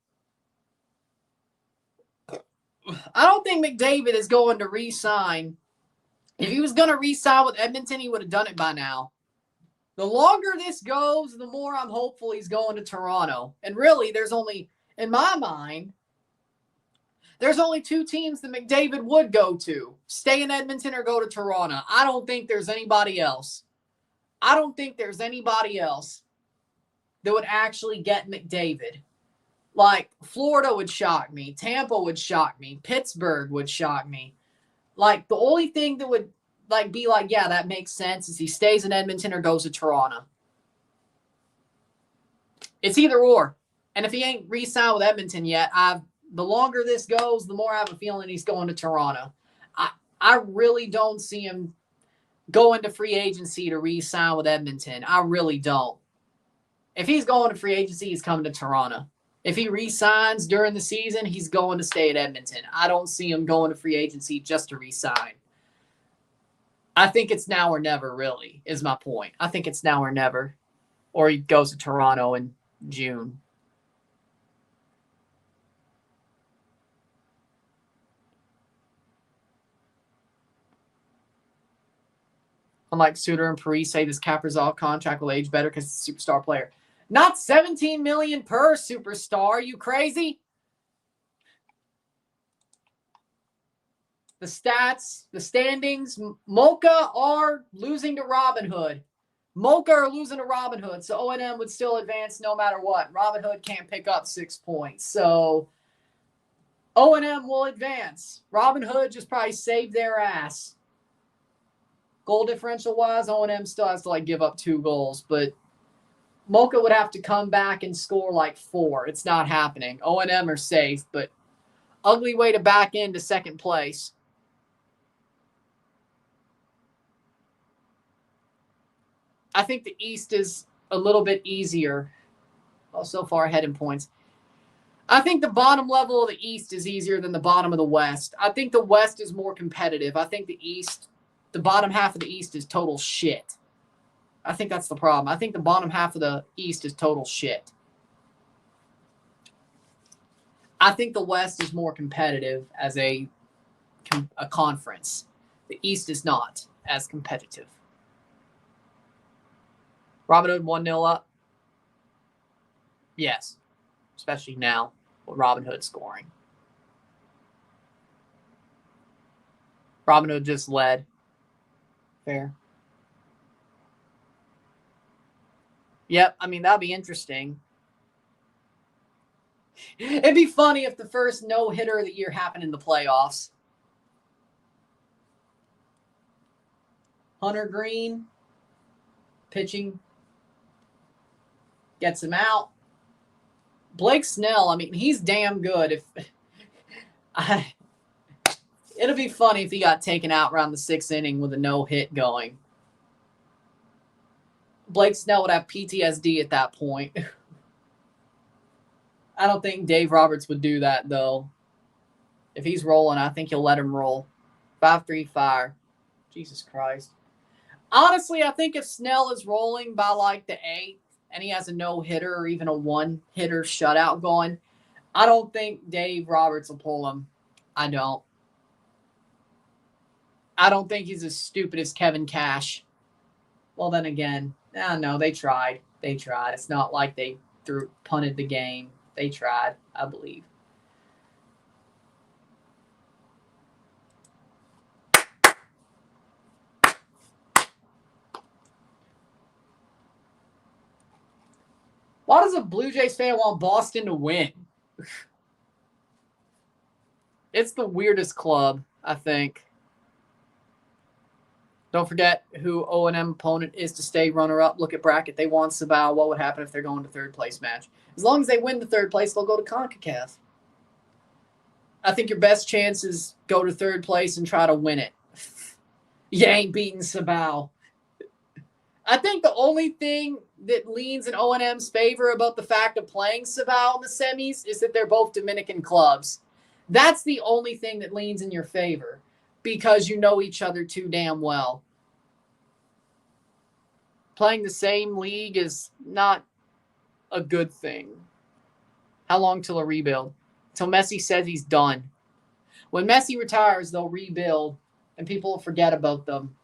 Speaker 1: I don't think McDavid is going to re-sign. If he was going to re-sign with Edmonton, he would have done it by now. The longer this goes, the more I'm hopeful he's going to Toronto. And really, in my mind, there's only two teams that McDavid would go to. Stay in Edmonton or go to Toronto. I don't think there's anybody else. that would actually get McDavid. Like, Florida would shock me. Tampa would shock me. Pittsburgh would shock me. The only thing that would, yeah, that makes sense is he stays in Edmonton or goes to Toronto. It's either or. And if he ain't re-signed with Edmonton yet, the longer this goes, the more I have a feeling he's going to Toronto. I really don't see him going to free agency to re-sign with Edmonton. I really don't. If he's going to free agency, he's coming to Toronto. If he re-signs during the season, he's going to stay at Edmonton. I don't see him going to free agency just to re-sign. I think it's now or never, really, is my point. I think it's now or never. Or he goes to Toronto in June. Unlike Suter and Parise, this Kaprizov contract will age better because it's a superstar player. Not $17 million per superstar. Are you crazy? The stats, the standings, Mocha are losing to Robin Hood. Mocha are losing to Robin Hood, so O&M would still advance no matter what. Robin Hood can't pick up 6 points, so O&M will advance. Robin Hood just probably saved their ass. Goal differential-wise, O&M still has to give up 2 goals, but Mocha would have to come back and score 4. It's not happening. O&M are safe, but ugly way to back into second place. I think the East is a little bit easier. Well, so far ahead in points. I think the bottom level of the East is easier than the bottom of the West. I think the West is more competitive. I think the East, the bottom half of the East is total shit. I think that's the problem. I think the bottom half of the East is total shit. I think the West is more competitive as a conference. The East is not as competitive. Robin Hood 1-0 up? Yes. Especially now with Robin Hood scoring. Robin Hood just led. Fair. Yep, that'd be interesting. It'd be funny if the first no-hitter of the year happened in the playoffs. Hunter Green pitching. Gets him out. Blake Snell, he's damn good. It'll be funny if he got taken out around the 6th inning with a no-hit going. Blake Snell would have PTSD at that point. I don't think Dave Roberts would do that, though. If he's rolling, I think he'll let him roll. 5-3 fire. Jesus Christ. Honestly, I think if Snell is rolling by the 8th, and he has a no-hitter or even a one-hitter shutout going, I don't think Dave Roberts will pull him. I don't. I don't think he's as stupid as Kevin Cash. Well, then again, no, they tried. They tried. It's not like they punted the game. They tried, I believe. Why does a Blue Jays fan want Boston to win? It's the weirdest club, I think. Don't forget who O&M opponent is to stay runner-up. Look at bracket. They want Sabal. What would happen if they're going to third place match? As long as they win the third place, they'll go to CONCACAF. I think your best chance is go to third place and try to win it. You ain't beating Sabal. I think the only thing that leans in O&M's favor about the fact of playing Sabal in the semis is that they're both Dominican clubs. That's the only thing that leans in your favor because you know each other too damn well. Playing the same league is not a good thing. How long till a rebuild? Till Messi says he's done. When Messi retires, they'll rebuild and people will forget about them.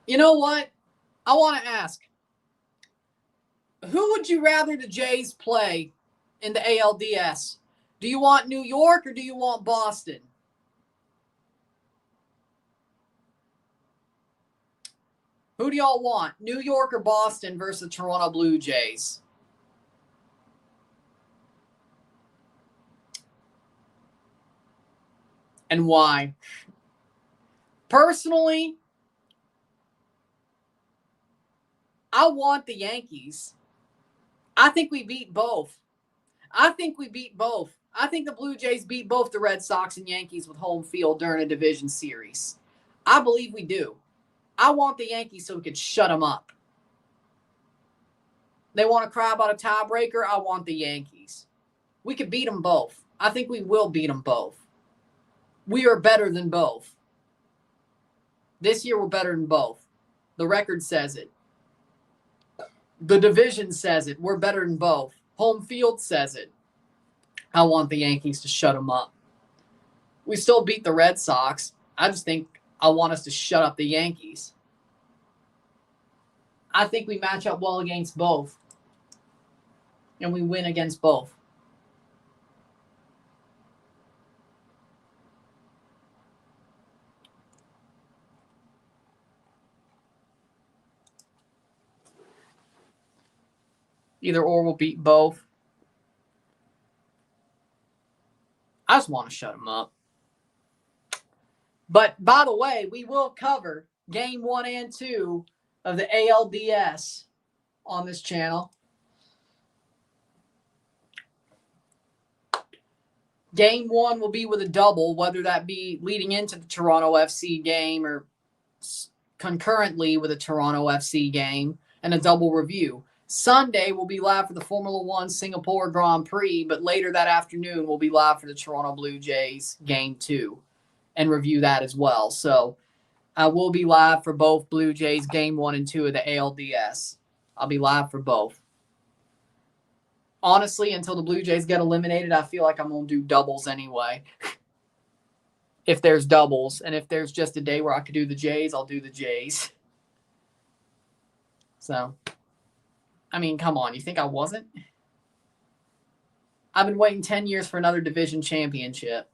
Speaker 1: You know what? I want to ask. Who would you rather the Jays play in the ALDS? Do you want New York or do you want Boston? Who do y'all want? New York or Boston versus the Toronto Blue Jays? and why. Personally, I want the Yankees. I think we beat both. I think the Blue Jays beat both the Red Sox and Yankees with home field during a division series. I believe we do. I want the Yankees so we could shut them up. They want to cry about a tiebreaker. I want the Yankees. We could beat them both. I think we will beat them both. We are better than both. This year we're better than both. The record says it. The division says it. We're better than both. Home field says it. I want the Yankees to shut them up. We still beat the Red Sox. I just think I want us to shut up the Yankees. I think we match up well against both. And we win against both. Either or we'll beat both. I just want to shut them up. But, by the way, we will cover Game 1 and 2 of the ALDS on this channel. Game 1 will be with a double, whether that be leading into the Toronto FC game or concurrently with a Toronto FC game, and a double review. Sunday will be live for the Formula One Singapore Grand Prix, but later that afternoon we'll be live for the Toronto Blue Jays Game 2 and review that as well. So I will be live for both Blue Jays Game 1 and 2 of the ALDS. I'll be live for both. Honestly, until the Blue Jays get eliminated, I feel like I'm going to do doubles anyway. If there's doubles, and if there's just a day where I could do the Jays, I'll do the Jays. So, I mean, come on. You think I wasn't? I've been waiting 10 years for another division championship.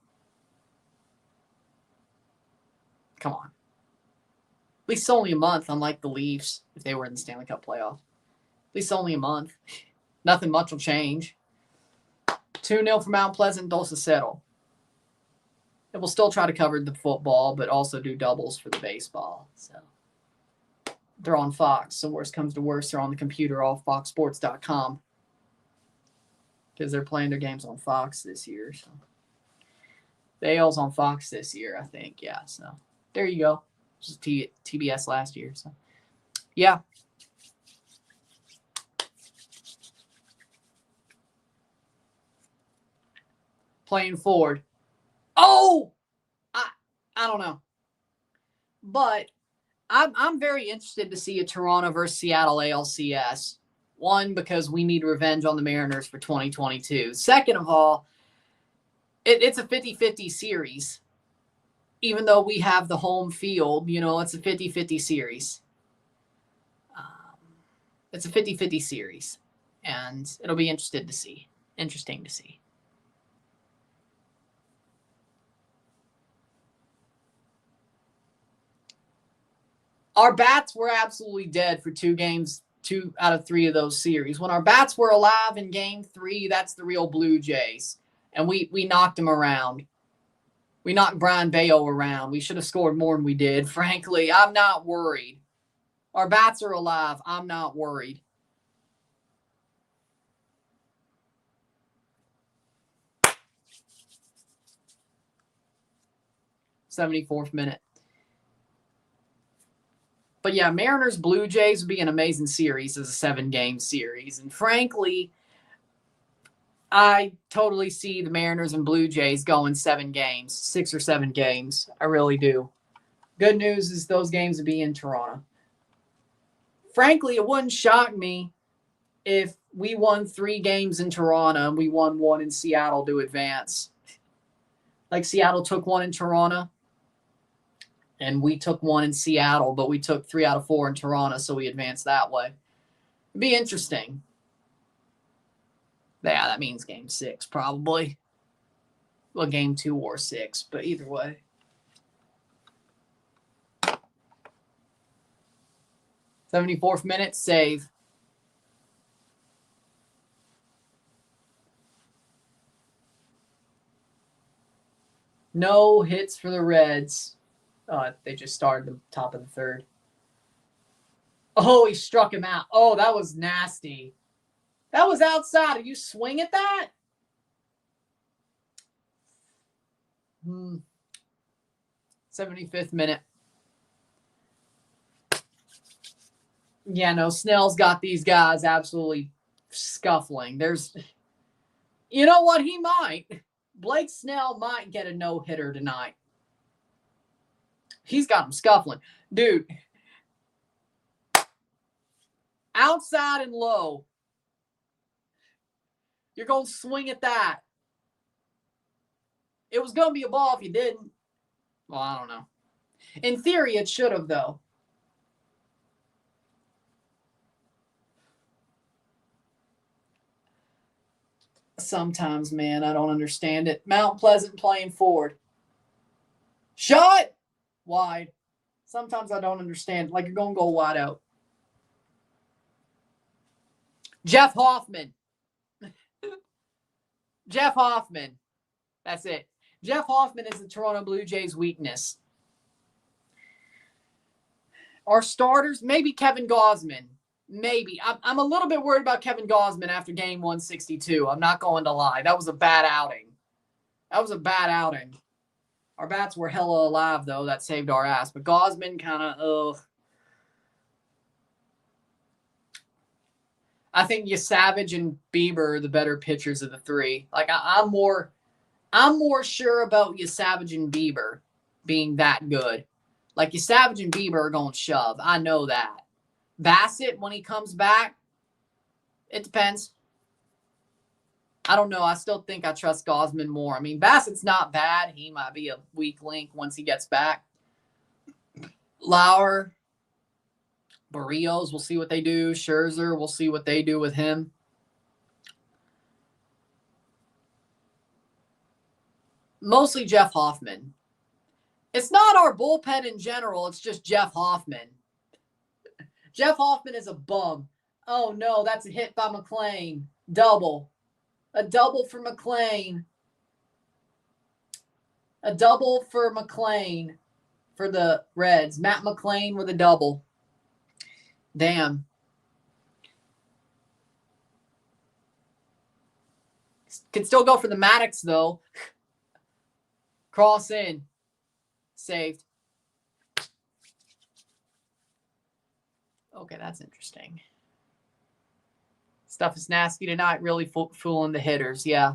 Speaker 1: Come on. At least it's only a month, unlike the Leafs, if they were in the Stanley Cup playoff. At least only a month. Nothing much will change. 2-0 for Mount Pleasant, Dulce Settle. And we'll still try to cover the football, but also do doubles for the baseball. So they're on Fox. So worst comes to worst, they're on the computer, all foxsports.com. Because they're playing their games on Fox this year. So the AL's on Fox this year, I think. Yeah, so there you go. Just TBS last year. So yeah. Playing forward. Oh! I don't know. But I'm very interested to see a Toronto versus Seattle ALCS. One, because we need revenge on the Mariners for 2022. Second of all, it's a 50-50 series. Even though we have the home field, it's a 50-50 series. It's a 50-50 series. And it'll be interesting to see. Our bats were absolutely dead for 2 games, 2 out of 3 of those series. When our bats were alive in Game 3, that's the real Blue Jays. And we knocked them around. We knocked Brian Bayo around. We should have scored more than we did. Frankly, I'm not worried. Our bats are alive. I'm not worried. '74th minute. But yeah, Mariners Blue Jays would be an amazing series as a 7-game series. And frankly, I totally see the Mariners and Blue Jays going 7 games, 6 or 7 games. I really do. Good news is those games would be in Toronto. Frankly, it wouldn't shock me if we won 3 games in Toronto and we won 1 in Seattle to advance. Like Seattle took 1 in Toronto. And we took 1 in Seattle, but we took 3 out of 4 in Toronto, so we advanced that way. It'd be interesting. Yeah, that means Game 6, probably. Well, Game 2 or 6, but either way. '74th minute, save. No hits for the Reds. They just started the top of the third. Oh, he struck him out. Oh, that was nasty. That was outside. Did you swing at that? 75th minute. Yeah, no, Snell's got these guys absolutely scuffling. You know what? He might. Blake Snell might get a no-hitter tonight. He's got them scuffling. Dude, outside and low. You're going to swing at that. It was going to be a ball if you didn't. Well, I don't know. In theory, it should have, though. Sometimes, man, I don't understand it. Mount Pleasant playing forward. Shot! Wide. Sometimes I don't understand. Like you're going to go wide out. Jeff Hoffman. Jeff Hoffman. That's it. Jeff Hoffman is the Toronto Blue Jays' weakness. Our starters, maybe Kevin Gausman. Maybe. I'm a little bit worried about Kevin Gausman after game 162. I'm not going to lie. That was a bad outing. Our bats were hella alive, though. That saved our ass. But Gausman kind of, I think Savage and Bieber are the better pitchers of the three. Like, I'm more sure about Savage and Bieber being that good. Like, Savage and Bieber are going to shove. I know that. Bassett, when he comes back, it depends. I don't know. I still think I trust Gausman more. I mean, Bassett's not bad. He might be a weak link once he gets back. Lauer, Barrios, we'll see what they do. Scherzer, we'll see what they do with him. Mostly Jeff Hoffman. It's not our bullpen in general. It's just Jeff Hoffman. Jeff Hoffman is a bum. Oh, no, that's a hit by McClain. Double. A double for McClain. A double for McClain for the Reds. Matt McClain with a double. Damn. Can still go for the Maddox, though. Cross in. Saved. Okay, that's interesting. Stuff is nasty tonight, really fooling the hitters, yeah.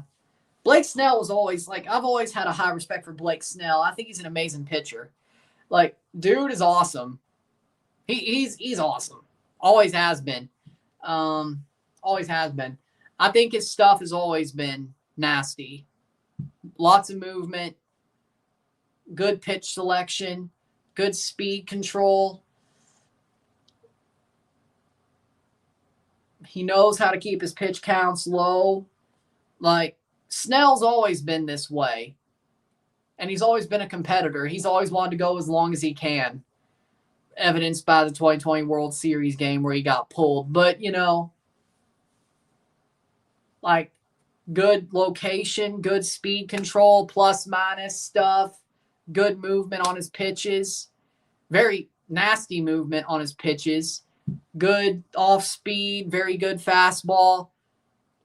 Speaker 1: Blake Snell was always, like, I've always had a high respect for Blake Snell. I think he's an amazing pitcher. Like, dude is awesome. He's awesome. Always has been. Always has been. I think his stuff has always been nasty. Lots of movement, good pitch selection, good speed control. He knows how to keep his pitch counts low. Like, Snell's always been this way. And he's always been a competitor. He's always wanted to go as long as he can. Evidenced by the 2020 World Series game where he got pulled. But, you know, like, good location, good speed control, plus minus stuff, good movement on his pitches. Very nasty movement on his pitches. Good off speed, very good fastball.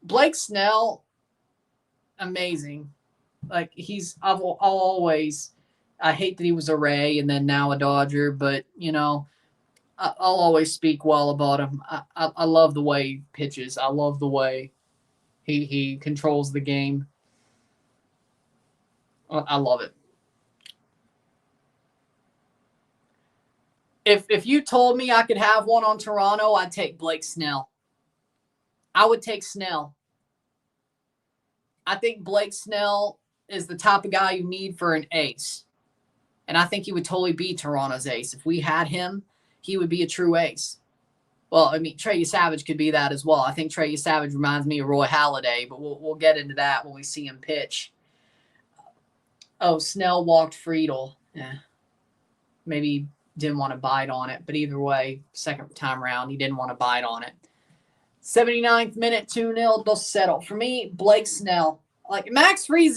Speaker 1: Blake Snell, amazing. Like, I'll always, I hate that he was a Ray and then now a Dodger, but, you know, I'll always speak well about him. I love the way he pitches. I love the way he controls the game. I love it. If you told me I could have one on Toronto, I'd take Blake Snell. I would take Snell. I think Blake Snell is the type of guy you need for an ace. And I think he would totally be Toronto's ace. If we had him, he would be a true ace. Well, I mean, Trey Savage could be that as well. I think Trey Savage reminds me of Roy Halladay, but we'll get into that when we see him pitch. Oh, Snell walked Friedel. Yeah. Maybe didn't want to bite on it, but either way, second time around, he didn't want to bite on it. 79th minute, 2-0, they'll settle. For me, Blake Snell. Like, Max Fried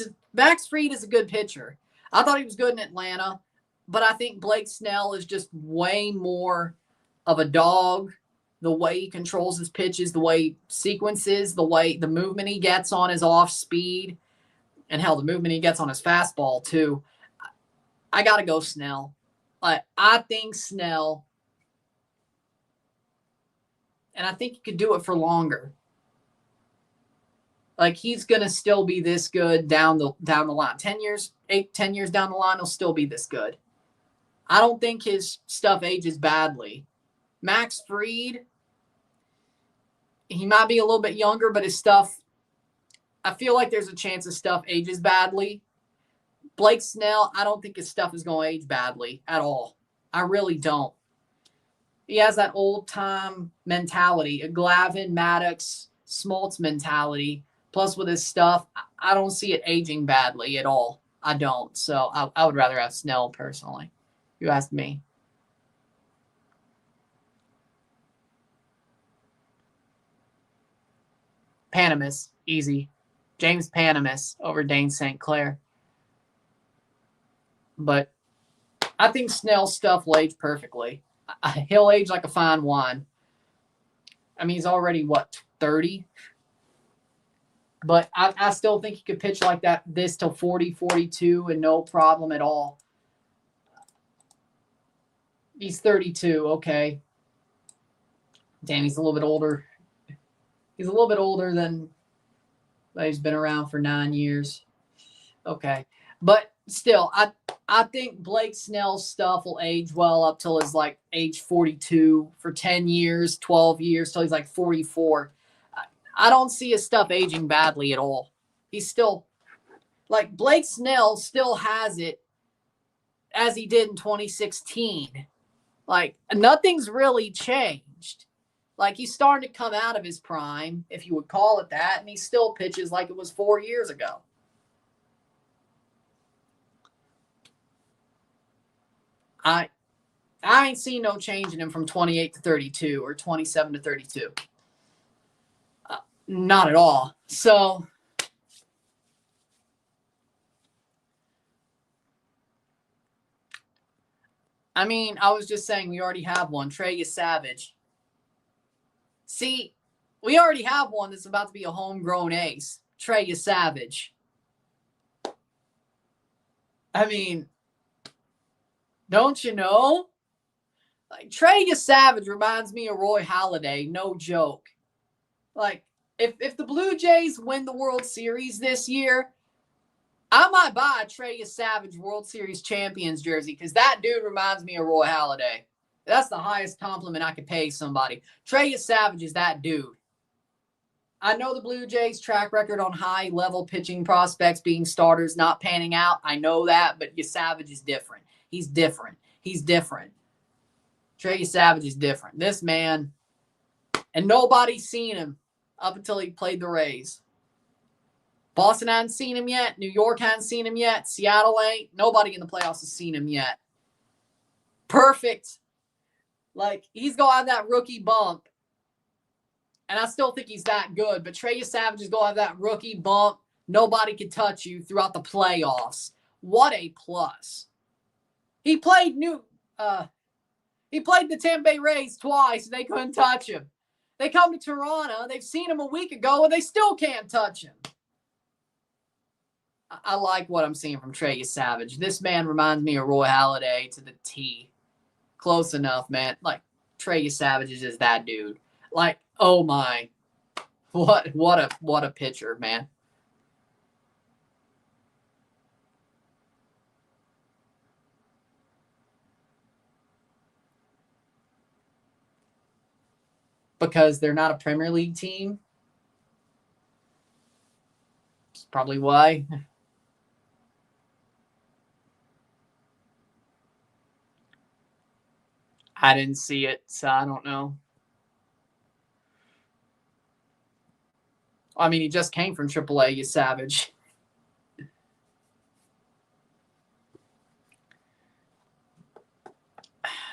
Speaker 1: is a good pitcher. I thought he was good in Atlanta, but I think Blake Snell is just way more of a dog. The way he controls his pitches, the way he sequences, the movement he gets on his off speed, and hell, the movement he gets on his fastball too. I got to go Snell. I think Snell, and I think he could do it for longer. Like, he's going to still be this good down the line. 10 years down the line, he'll still be this good. I don't think his stuff ages badly. Max Fried, he might be a little bit younger, but his stuff, I feel like there's a chance his stuff ages badly. Blake Snell, I don't think his stuff is going to age badly at all. I really don't. He has that old-time mentality, a Glavine, Maddox, Smoltz mentality. Plus, with his stuff, I don't see it aging badly at all. I don't. So I would rather have Snell personally, if you asked me. Panamis, easy. James Panamis over Dane St. Clair. But I think Snell's stuff will age perfectly. He'll age like a fine wine. I mean, he's already, 30? But I still think he could pitch like this till 40, 42 and no problem at all. He's 32, okay. Damn, he's a little bit older. He's a little bit older than he's been around for 9 years. Okay. But still, I think Blake Snell's stuff will age well up till his age 42 for 10 years, 12 years, till he's 44. I don't see his stuff aging badly at all. He's still, Blake Snell still has it as he did in 2016. Nothing's really changed. He's starting to come out of his prime, if you would call it that, and he still pitches like it was 4 years ago. I ain't seen no change in him from 28 to 32 or 27 to 32. Not at all. So, I mean, I was just saying we already have one. Trey Savage. See, we already have one that's about to be a homegrown ace. Trey Savage. I mean, don't you know? Trey Savage reminds me of Roy Halladay. No joke. If the Blue Jays win the World Series this year, I might buy a Trey Savage World Series champions jersey because that dude reminds me of Roy Halladay. That's the highest compliment I could pay somebody. Trey Savage is that dude. I know the Blue Jays' track record on high-level pitching prospects being starters not panning out. I know that, but Savage is different. He's different. He's different. Trey Savage is different. This man, and nobody's seen him up until he played the Rays. Boston hadn't seen him yet. New York hadn't seen him yet. Seattle ain't. Nobody in the playoffs has seen him yet. Perfect. He's going to have that rookie bump. And I still think he's that good. But Trey Savage is going to have that rookie bump. Nobody can touch you throughout the playoffs. What a plus. He played the Tampa Bay Rays twice, and they couldn't touch him. They come to Toronto. They've seen him a week ago, and they still can't touch him. I like what I'm seeing from Trey Savage. This man reminds me of Roy Halladay to the T. Close enough, man. Trey Savage is just that dude. Oh my. What a pitcher, man. Because they're not a Premier League team. That's probably why. I didn't see it, so I don't know. I mean, he just came from AAA, you Savage.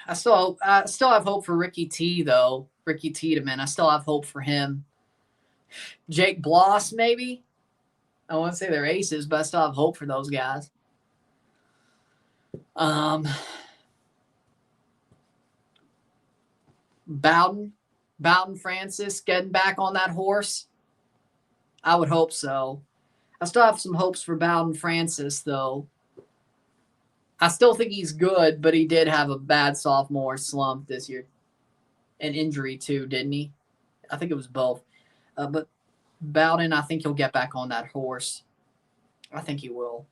Speaker 1: I still have hope for Ricky T, though. Ricky Tiedemann. I still have hope for him. Jake Bloss, maybe. I won't say they're aces, but I still have hope for those guys. Bowden Francis getting back on that horse. I would hope so. I still have some hopes for Bowden Francis, though. I still think he's good, but he did have a bad sophomore slump this year. An injury, too, didn't he? I think it was both. But Bowden, I think he'll get back on that horse. I think he will.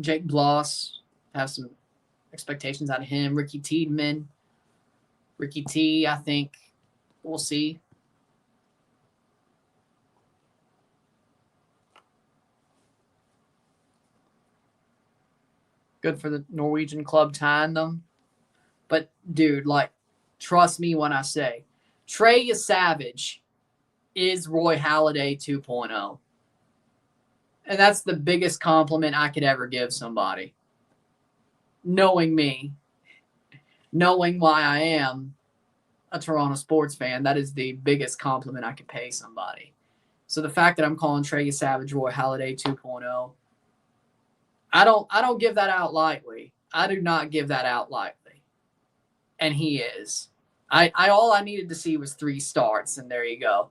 Speaker 1: Jake Bloss, have some expectations out of him. Ricky Tiedemann. Ricky T, I think we'll see. Good for the Norwegian club tying them. But, dude, trust me when I say, Trey Savage is Roy Halladay 2.0. And that's the biggest compliment I could ever give somebody. Knowing me, knowing why I am a Toronto sports fan, that is the biggest compliment I could pay somebody. So the fact that I'm calling Trey Savage Roy Halladay 2.0, I don't give that out lightly. I do not give that out lightly. And he is. All I needed to see was 3 starts, and there you go.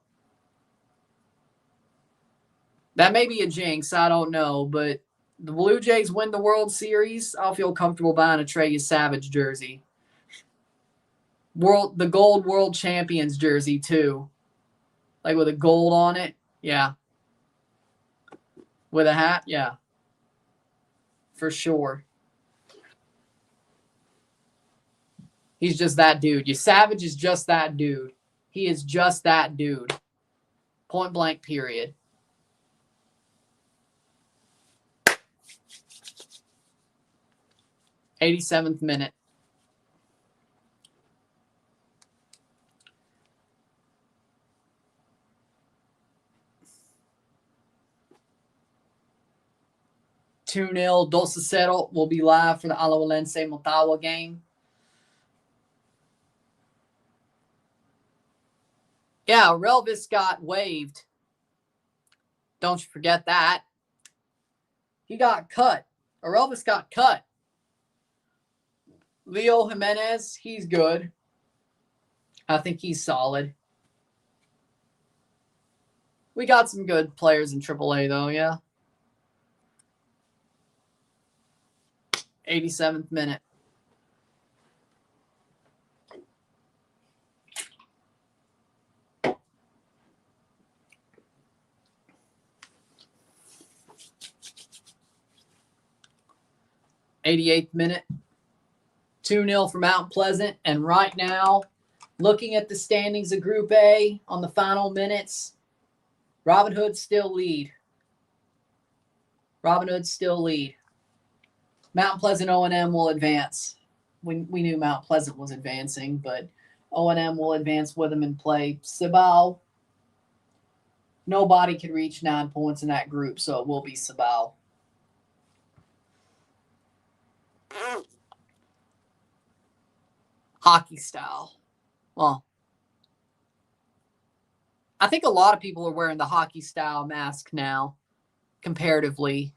Speaker 1: That may be a jinx, I don't know, but the Blue Jays win the World Series, I'll feel comfortable buying a Trey Savage jersey. The gold World Champions jersey, too. Like with a gold on it, yeah. With a hat, yeah. For sure. He's just that dude. Savage is just that dude. He is just that dude. Point blank, period. '87th minute. (2-0) Dos a 0 will be live for the Alajuelense Motagua game. Yeah, Relvis got waived. Don't you forget that. He got cut. Relvis got cut. Leo Jimenez, he's good. I think he's solid. We got some good players in AAA, though, yeah. 87th minute. '88th minute. 2-0 for Mount Pleasant. And right now, looking at the standings of Group A on the final minutes, Robin Hood still lead. Mount Pleasant O&M will advance. We knew Mount Pleasant was advancing, but O&M will advance with them and play Cibao. Nobody could reach 9 points in that group, so it will be Cibao. Hockey style. Well, I think a lot of people are wearing the hockey style mask now, comparatively.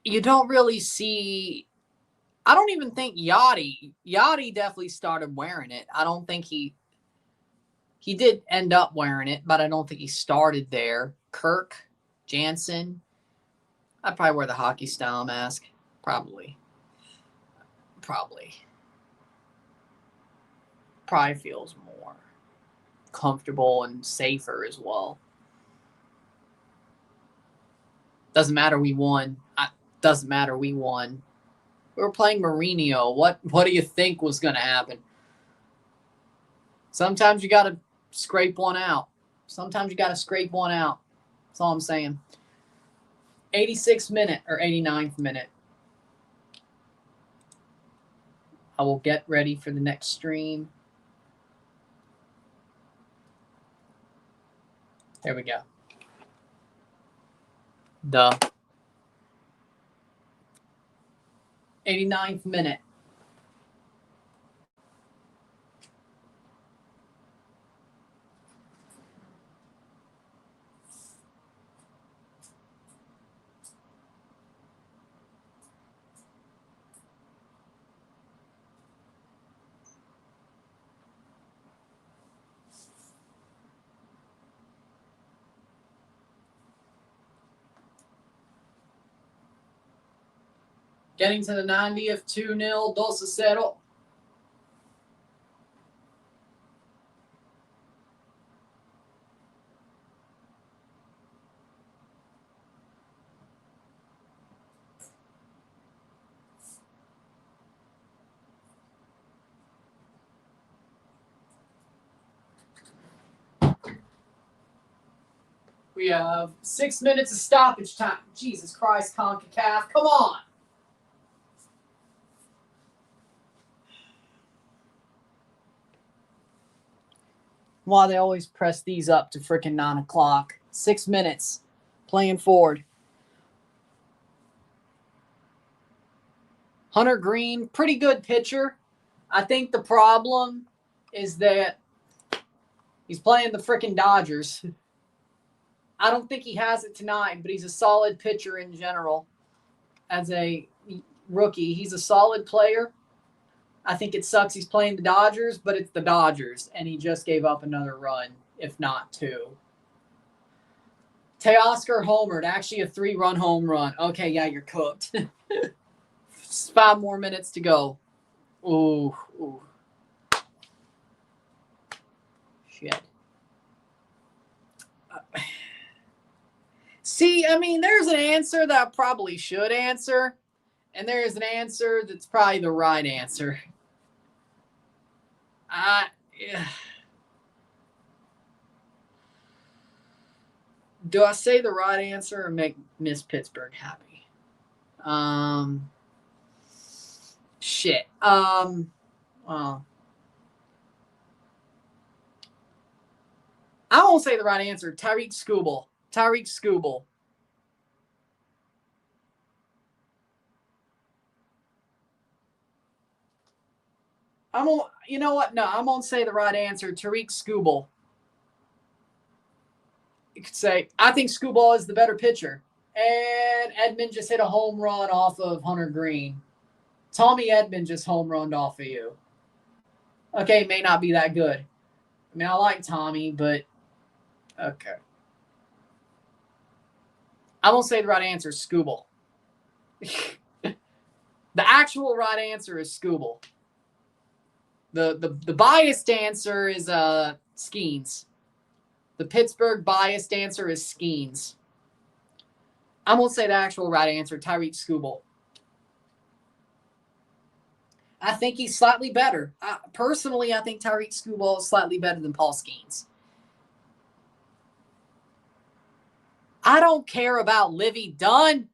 Speaker 1: You don't really see. I don't even think Yachty definitely started wearing it. I don't think he did end up wearing it, but I don't think he started there. Kirk, Jansen, I'd probably wear the hockey style mask. Probably. Probably feels more comfortable and safer as well. Doesn't matter, we won. We were playing Mourinho. What do you think was going to happen? Sometimes you got to scrape one out. That's all I'm saying. 86th minute or 89th minute. I will get ready for the next stream. There we go. 89th minute. Getting to the 90th, 2-0, 2-0. We have 6 minutes of stoppage time. Jesus Christ, CONCACAF. Come on. Why they always press these up to freaking 9 o'clock. 6 minutes. Playing forward. Hunter Green, pretty good pitcher. I think the problem is that he's playing the freaking Dodgers. I don't think he has it tonight, but he's a solid pitcher in general. As a rookie, he's a solid player. I think it sucks he's playing the Dodgers, but it's the Dodgers, and he just gave up another run, if not 2. Teoscar homered, actually a 3-run home run. Okay, yeah, you're cooked. 5 more minutes to go. Ooh. Shit. See, I mean, there's an answer that I probably should answer, and there's an answer that's probably the right answer. Do I say the right answer or make Miss Pittsburgh happy? Shit. Well, I won't say the right answer. Tyrese Ball. You know what? No, I'm going to say the right answer. Tyrese Ball. You could say, I think Ball is the better pitcher. And Edmund just hit a home run off of Hunter Green. Tommy Edmund just home runned off of you. Okay, may not be that good. I mean, I like Tommy, but okay. I'm going to say the right answer is Ball. The actual right answer is Ball. The biased answer is Skeens. The Pittsburgh biased answer is Skeens. I'm going to say the actual right answer, Tyrese Ball. I think he's slightly better. Personally, I think Tyrese Ball is slightly better than Paul Skeens. I don't care about Livy Dunn.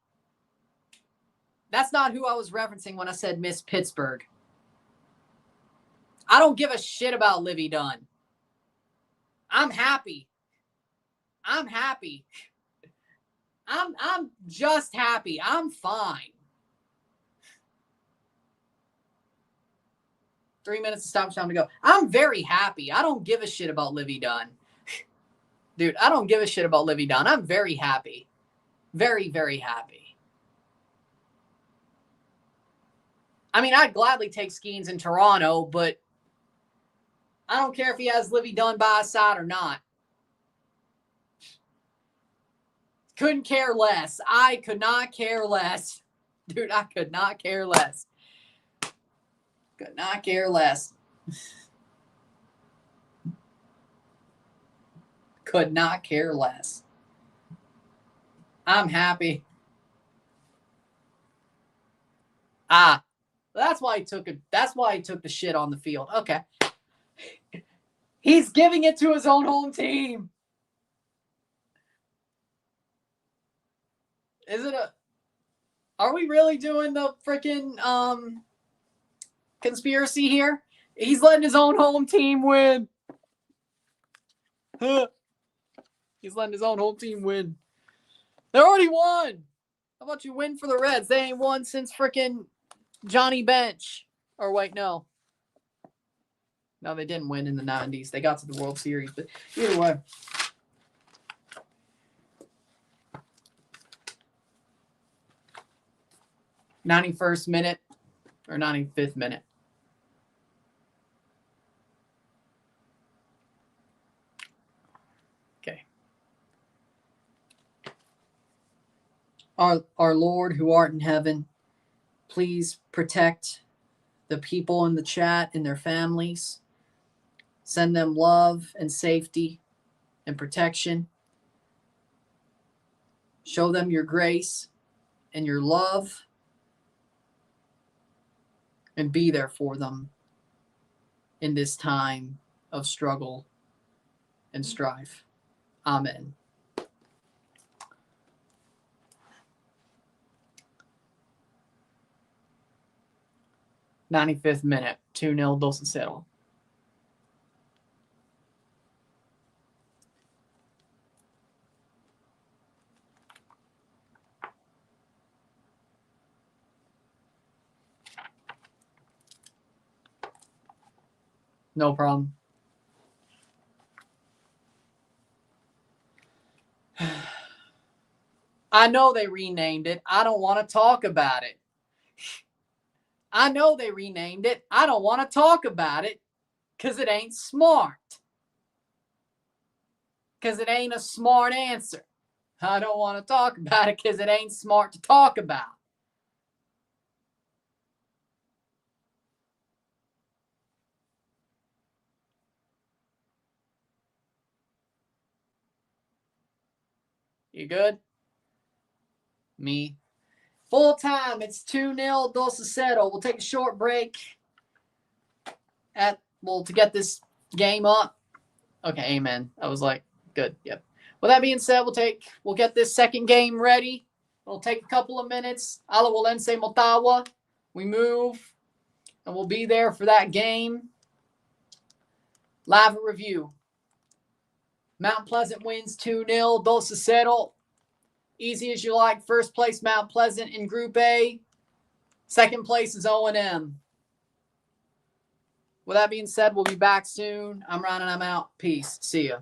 Speaker 1: That's not who I was referencing when I said Miss Pittsburgh. I don't give a shit about Livy Dunn. I'm happy. I'm just happy. I'm fine. 3 minutes of stop time to go. I'm very happy. I don't give a shit about Livy Dunn. Dude, I don't give a shit about Livy Dunn. I'm very happy. Very, very happy. I mean, I'd gladly take Skeens in Toronto, but I don't care if he has Livy Dunn by his side or not. Couldn't care less. I could not care less. Dude, I could not care less. Could not care less. Could not care less. I'm happy. That's why he took it. That's why he took the shit on the field. Okay. He's giving it to his own home team. Is it are we really doing the freaking conspiracy here? He's letting his own home team win. He's letting his own home team win. They already won. How about you win for the Reds? They ain't won since freaking Johnny Bench. Or wait, no. No, they didn't win in the 90s. They got to the World Series. But either way. '91st minute or 95th minute. Okay. Our Lord who art in heaven, Please protect the people in the chat and their families. Send them love and safety and protection. Show them your grace and your love. And be there for them in this time of struggle and strife. Amen. '95th minute, 2-0 2-0. No problem. I know they renamed it. I don't want to talk about it. I know they renamed it. I don't want to talk about it because it ain't smart. Because it ain't a smart answer. I don't want to talk about it because it ain't smart to talk about. You good? Me. Full time. It's 2-0 2-0. We'll take a short break to get this game up. Okay, amen. I was like, good. Yep. With that being said, we'll get this second game ready. It'll take a couple of minutes. Ala Walense Motawa. We move, and we'll be there for that game. Live review. Mount Pleasant wins 2-0 2-0. Easy as you like. First place, Mount Pleasant in Group A. Second place is O&M. With that being said, we'll be back soon. I'm Ron and I'm out. Peace. See ya.